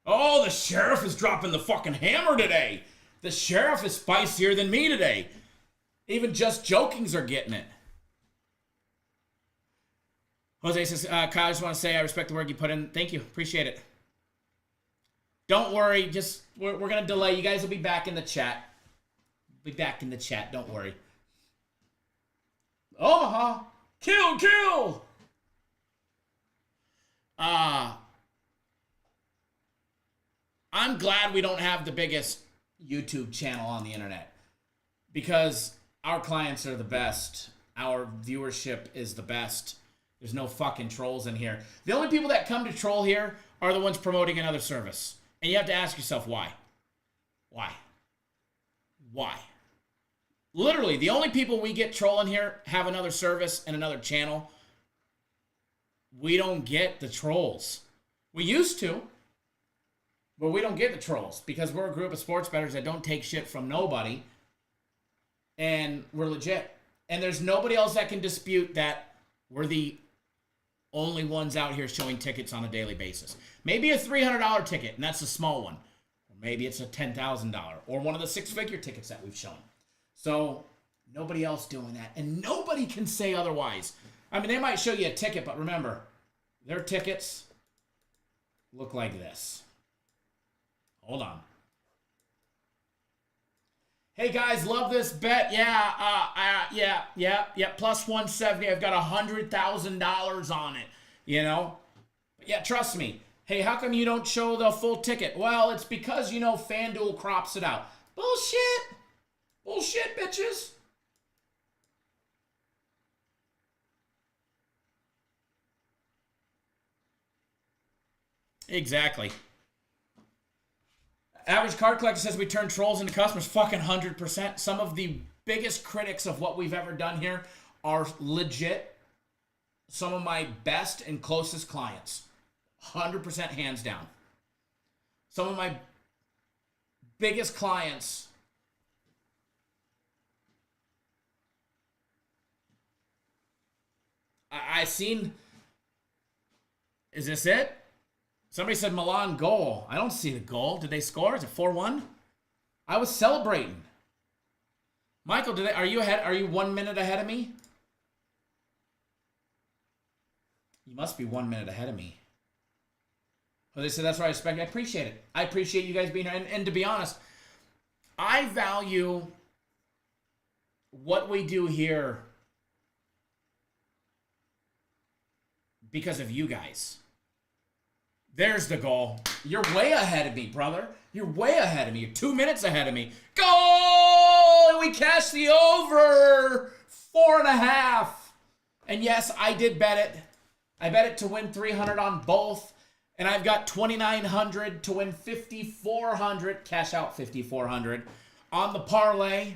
Oh, the sheriff is dropping the fucking hammer today. The sheriff is spicier than me today. Even just jokings are getting it. Jose says, Kyle, I just want to say I respect the work you put in. Thank you. Appreciate it. Don't worry. Just we're going to delay. You guys will be back in the chat. Be back in the chat. Don't worry. Omaha. Kill, kill. I'm glad we don't have the biggest YouTube channel on the internet because our clients are the best. Our viewership is the best. There's no fucking trolls in here. The only people that come to troll here are the ones promoting another service. And you have to ask yourself why. Why? Why? Literally, the only people we get trolling here have another service and another channel. We don't get the trolls. We used to. But we don't get the trolls because we're a group of sports bettors that don't take shit from nobody. And we're legit. And there's nobody else that can dispute that we're the only ones out here showing tickets on a daily basis. Maybe a $300 ticket, and that's a small one. Or maybe it's a $10,000 or one of the six-figure tickets that we've shown. So nobody else doing that. And nobody can say otherwise. I mean, they might show you a ticket, but remember, their tickets look like this. Hold on. Hey guys, love this bet. Yeah. Plus 170. I've got $100,000 on it. You know? But yeah, trust me. Hey, how come you don't show the full ticket? Well, it's because, FanDuel crops it out. Bullshit. Bullshit, bitches. Exactly. Average card collector says we turn trolls into customers. Fucking 100%. Some of the biggest critics of what we've ever done here are legit some of my best and closest clients. 100% hands down. Some of my biggest clients. I seen. Is this it? Somebody said Milan goal. I don't see the goal. Did they score? Is it 4-1? I was celebrating. Michael, are you ahead? Are you 1 minute ahead of me? You must be 1 minute ahead of me. Well, they said that's what I expect. I appreciate it. I appreciate you guys being here. And to be honest, I value what we do here because of you guys. There's the goal. You're way ahead of me, brother. You're way ahead of me. You're 2 minutes ahead of me. Goal! And we cashed the over. 4.5. And yes, I did bet it. I bet it to win 300 on both. And I've got 2,900 to win 5,400. Cash out 5,400 on the parlay.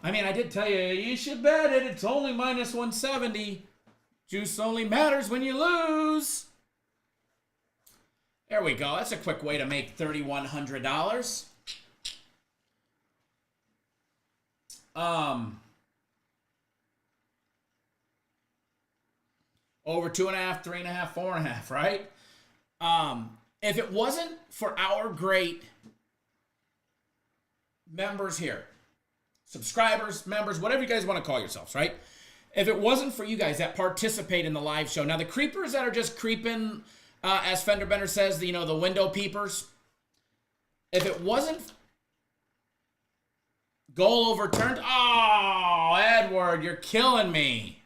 I mean, I did tell you should bet it. It's only minus 170. Juice only matters when you lose. There we go. That's a quick way to make $3,100. Over 2.5, 3.5, 4.5, right? If it wasn't for our great members here, subscribers, members, whatever you guys want to call yourselves, right? If it wasn't for you guys that participate in the live show, now the creepers that are just creeping, as Fender Bender says, the window peepers, if it wasn't goal overturned, oh, Edward, you're killing me.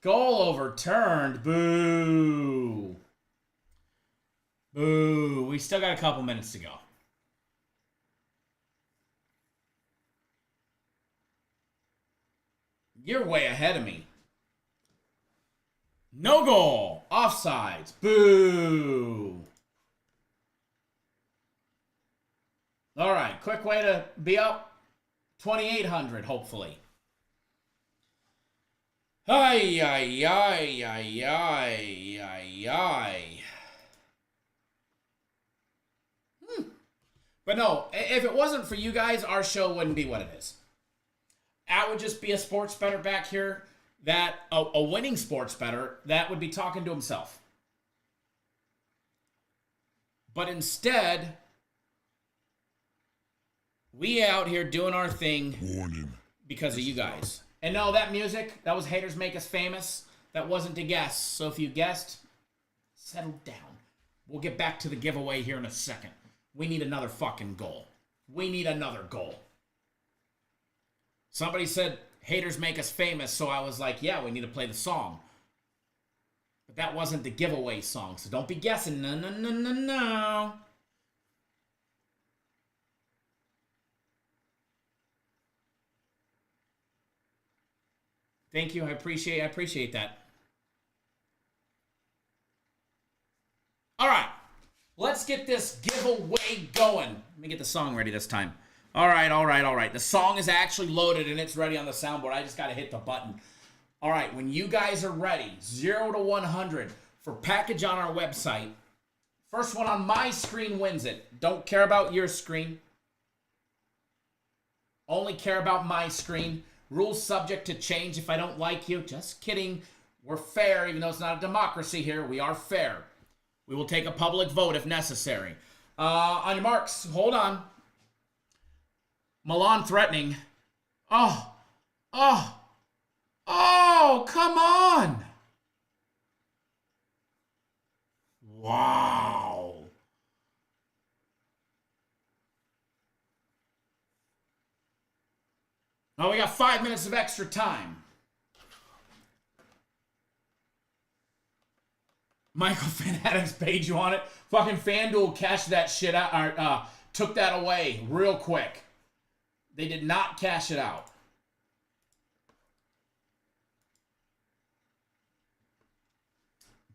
Goal overturned, boo. Boo, we still got a couple minutes to go. You're way ahead of me. No goal. Offsides. Boo. All right. Quick way to be up 2,800, hopefully. Ay, ay, ay, ay, ay, ay, ay. But no, if it wasn't for you guys, our show wouldn't be what it is. I would just be a sports bettor back here, that a winning sports bettor that would be talking to himself. But instead, we out here doing our thing because of you guys. And no, that music, that was Haters Make Us Famous. That wasn't to guess. So if you guessed, settle down. We'll get back to the giveaway here in a second. We need another fucking goal. We need another goal. Somebody said, Haters Make Us Famous, so I was like, yeah, we need to play the song. But that wasn't the giveaway song, so don't be guessing. No, no, no, no, no. Thank you. I appreciate that. All right. Let's get this giveaway going. Let me get the song ready this time. All right. The song is actually loaded and it's ready on the soundboard. I just got to hit the button. All right. When you guys are ready, 0 to 100 for package on our website. First one on my screen wins it. Don't care about your screen. Only care about my screen. Rules subject to change if I don't like you. Just kidding. We're fair, even though it's not a democracy here. We are fair. We will take a public vote if necessary. On your marks, hold on. Milan threatening. Oh, come on. Wow. Oh, we got 5 minutes of extra time. Michael Fanatics page, you on it? Fucking FanDuel cashed that shit out, or took that away real quick. They did not cash it out.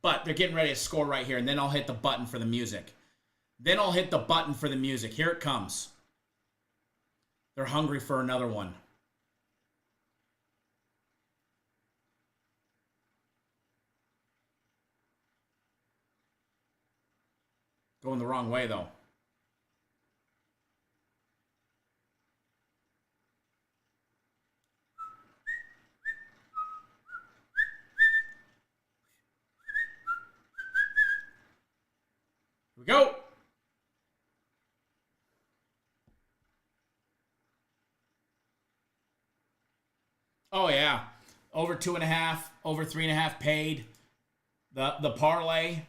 But they're getting ready to score right here, and then I'll hit the button for the music. Here it comes. They're hungry for another one. Going the wrong way, though. Here we go. Oh, yeah. Over 2.5, over 3.5 paid. The parlay.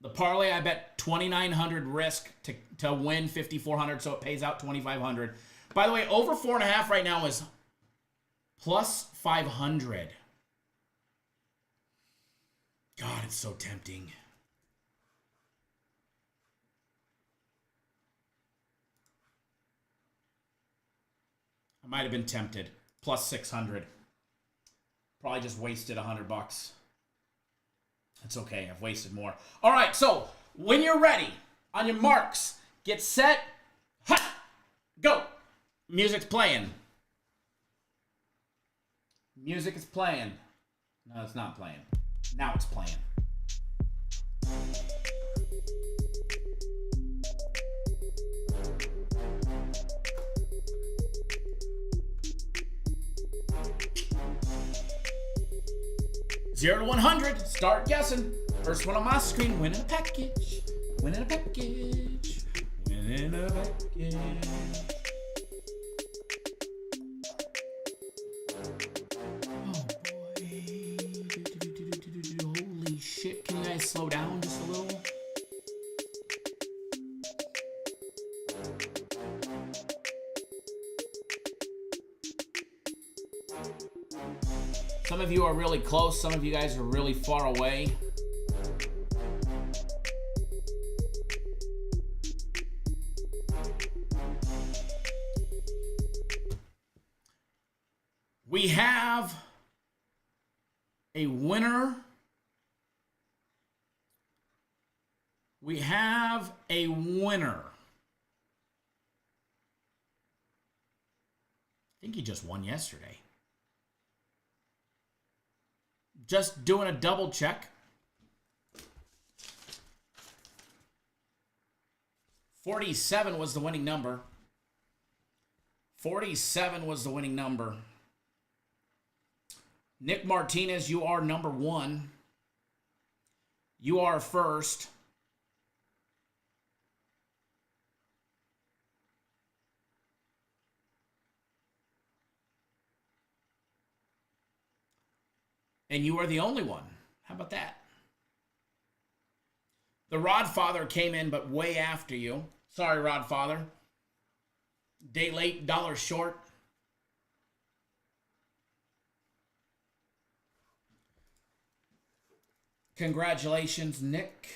The parlay, I bet 2,900 risk to win 5,400, so it pays out 2,500. By the way, over 4.5 right now is plus 500. God, it's so tempting. I might have been tempted. Plus 600. Probably just wasted $100. It's okay. I've wasted more. All right. So when you're ready, on your marks, get set, hot, go. Music's playing. Music is playing. No, it's not playing. Now it's playing. Zero to 100. Start guessing. First one on my screen. Winning a package. Winning a package. Winning a package. Oh boy. Holy shit. Can you guys slow down just a little? Some of you are really close. Some of you guys are really far away. We have a winner. We have a winner. I think he just won yesterday. Just doing a double check. 47 was the winning number. 47 was the winning number. Nick Martinez, you are number 1. You are first. And you are the only one. How about that? The Rodfather came in, but way after you. Sorry, Rodfather. Day late, dollar short. Congratulations, Nick.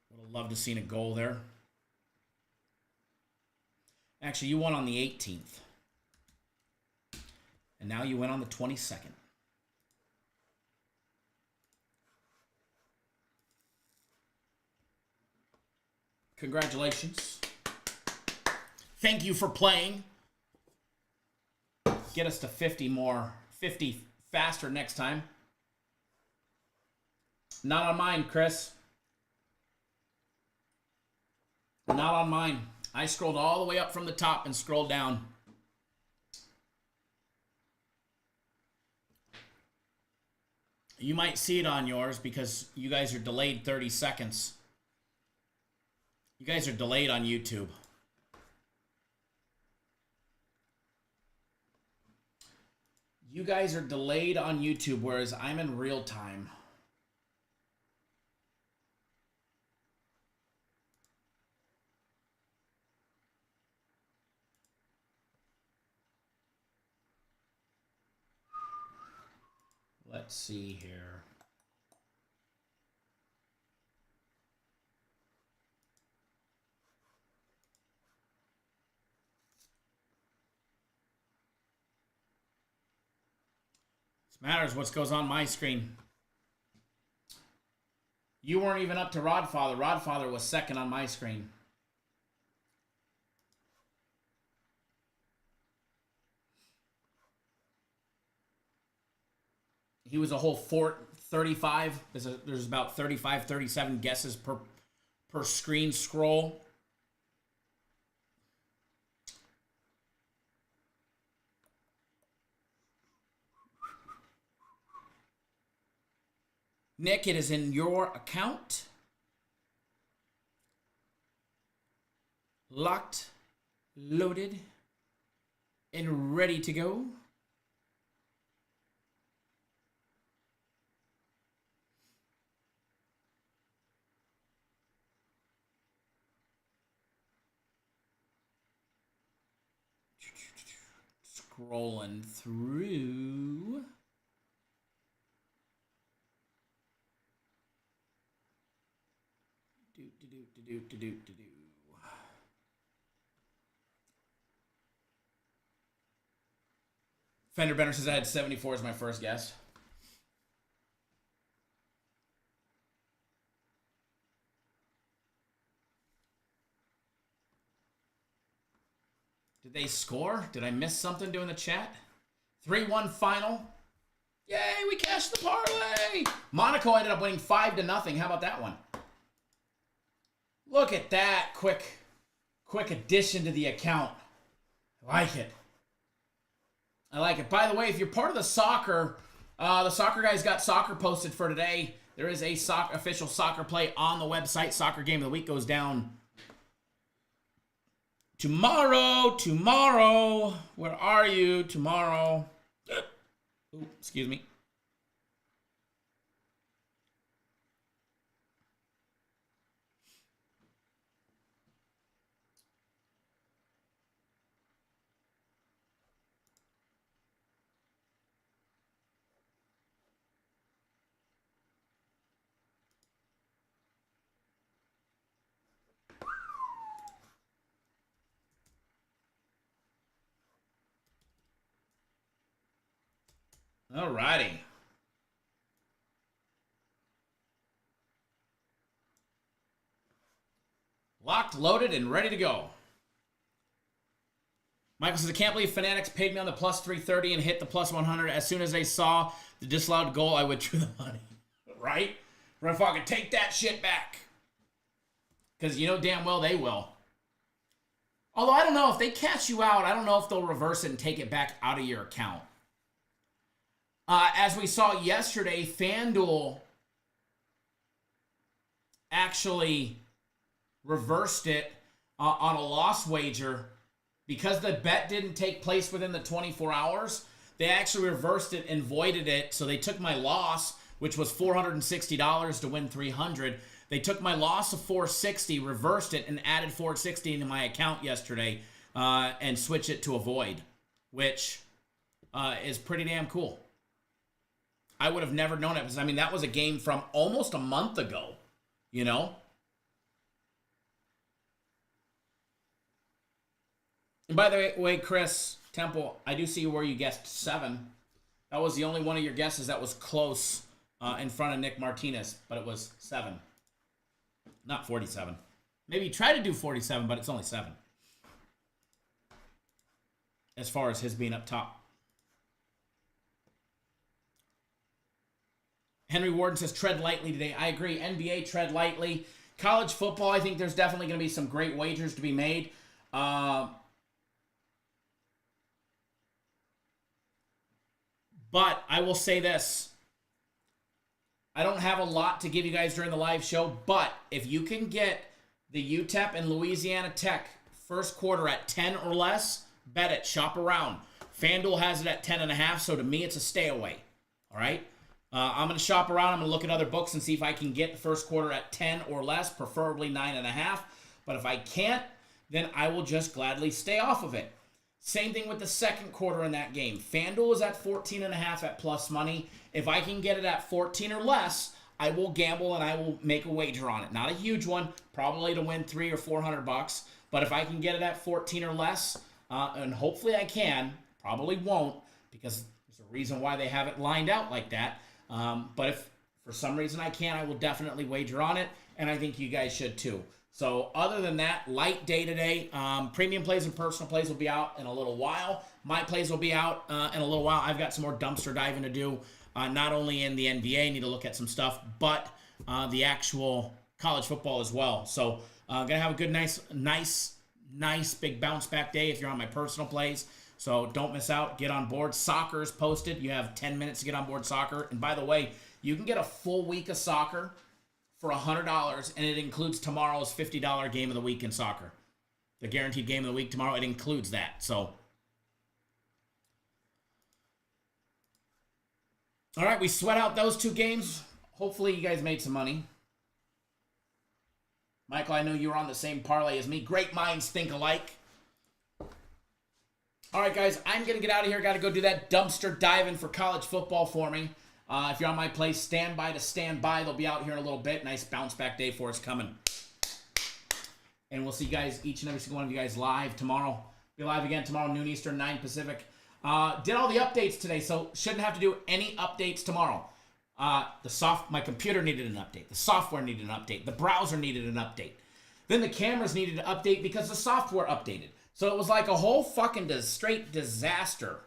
Would have loved to seen a goal there. Actually, you won on the 18th. And now you went on the 22nd. Congratulations. Thank you for playing. Get us to 50 more. 50 faster next time. Not on mine, Chris. Not on mine. I scrolled all the way up from the top and scrolled down. You might see it on yours because you guys are delayed 30 seconds. You guys are delayed on YouTube. You guys are delayed on YouTube, whereas I'm in real time. Let's see here. Matters what goes on my screen. You weren't even up to Rodfather. Rodfather was second on my screen. He was a whole 35. There's about 35, 37 guesses per screen scroll. Nick, it is in your account. Locked, loaded, and ready to go. Scrolling through. Fender Bender says I had 74 as my first guess. Did they score? Did I miss something doing the chat? 3-1 final. Yay, we cashed the parlay. Monaco ended up winning 5-0. How about that one? Look at that quick addition to the account. I like it. I like it. By the way, if you're part of the soccer guys got soccer posted for today. There is a official soccer play on the website. Soccer game of the week goes down tomorrow. Tomorrow. Where are you? Tomorrow. Ooh, excuse me. Alrighty. Locked, loaded, and ready to go. Michael says, I can't believe Fanatics paid me on the plus 330 and hit the plus 100. As soon as they saw the disallowed goal, I withdrew the money. Right? We're going to fucking take that shit back. Because you know damn well they will. Although I don't know if they catch you out, I don't know if they'll reverse it and take it back out of your account. As we saw yesterday, FanDuel actually reversed it on a loss wager. Because the bet didn't take place within the 24 hours, they actually reversed it and voided it. So they took my loss, which was $460 to win $300. They took my loss of $460, reversed it, and added $460 into my account yesterday and switched it to a void, which is pretty damn cool. I would have never known it because, I mean, that was a game from almost a month ago, you know? And by the way, Chris Temple, I do see where you guessed 7. That was the only one of your guesses that was close in front of Nick Martinez, but it was 7. Not 47. Maybe you try to do 47, but it's only 7. As far as his being up top. Henry Warden says, tread lightly today. I agree. NBA, tread lightly. College football, I think there's definitely going to be some great wagers to be made. But I will say this. I don't have a lot to give you guys during the live show, but if you can get the UTEP and Louisiana Tech first quarter at 10 or less, bet it. Shop around. FanDuel has it at 10.5, so to me, it's a stay away. All right? I'm going to shop around. I'm going to look at other books and see if I can get the first quarter at 10 or less, preferably 9.5. But if I can't, then I will just gladly stay off of it. Same thing with the second quarter in that game. FanDuel is at 14.5 at plus money. If I can get it at 14 or less, I will gamble and I will make a wager on it. Not a huge one, probably to win $300 or $400. But if I can get it at 14 or less, and hopefully I can, probably won't, because there's a reason why they have it lined out like that. But if for some reason I can, I will definitely wager on it, and I think you guys should too. So other than that, light day today. Premium plays and personal plays will be out in a little while. My plays will be out in a little while. I've got some more dumpster diving to do, not only in the NBA, need to look at some stuff, but the actual college football as well. So going to have a good, nice big bounce back day if you're on my personal plays. So don't miss out. Get on board. Soccer is posted. You have 10 minutes to get on board soccer. And by the way, you can get a full week of soccer for $100, and it includes tomorrow's $50 game of the week in soccer. The guaranteed game of the week tomorrow, it includes that. So, all right, we sweat out those 2 games. Hopefully you guys made some money. Michael, I know you were on the same parlay as me. Great minds think alike. All right, guys, I'm going to get out of here. Got to go do that dumpster diving for college football for me. If you're on my place, stand by to stand by. They'll be out here in a little bit. Nice bounce back day for us coming. And we'll see you guys, each and every single one of you guys, live tomorrow. Be live again tomorrow, noon Eastern, 9 Pacific. Did all the updates today, so shouldn't have to do any updates tomorrow. My computer needed an update. The software needed an update. The browser needed an update. Then the cameras needed an update because the software updated. So it was like a whole fucking straight disaster.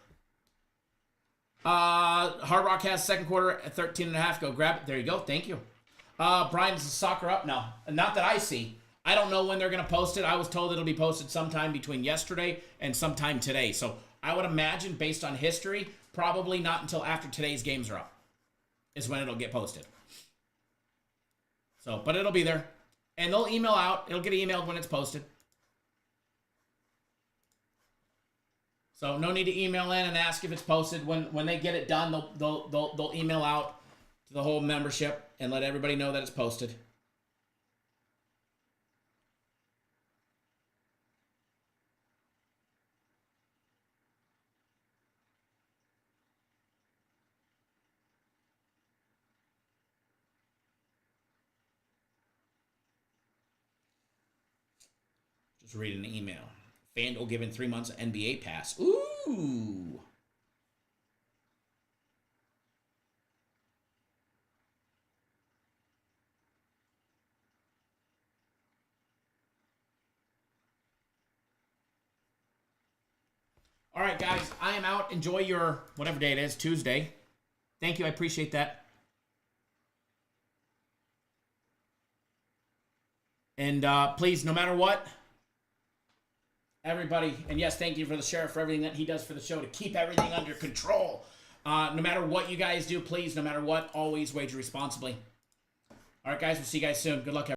Hard Rock has second quarter at 13.5. Go grab it. There you go. Thank you. Brian, is the soccer up? No. Not that I see. I don't know when they're going to post it. I was told it'll be posted sometime between yesterday and sometime today. So I would imagine, based on history, probably not until after today's games are up is when it'll get posted. So, but it'll be there. And they'll email out. It'll get emailed when it's posted. So no need to email in and ask if it's posted. When they get it done, they'll email out to the whole membership and let everybody know that it's posted. Just reading an email. FanDuel given 3 months NBA pass. Ooh. All right, guys, I am out. Enjoy your whatever day it is, Tuesday. Thank you. I appreciate that. And please, no matter what, everybody, and yes, thank you for the sheriff for everything that he does for the show to keep everything under control. No matter what you guys do, please, no matter what, always wager responsibly. All right, guys, we'll see you guys soon. Good luck, everybody.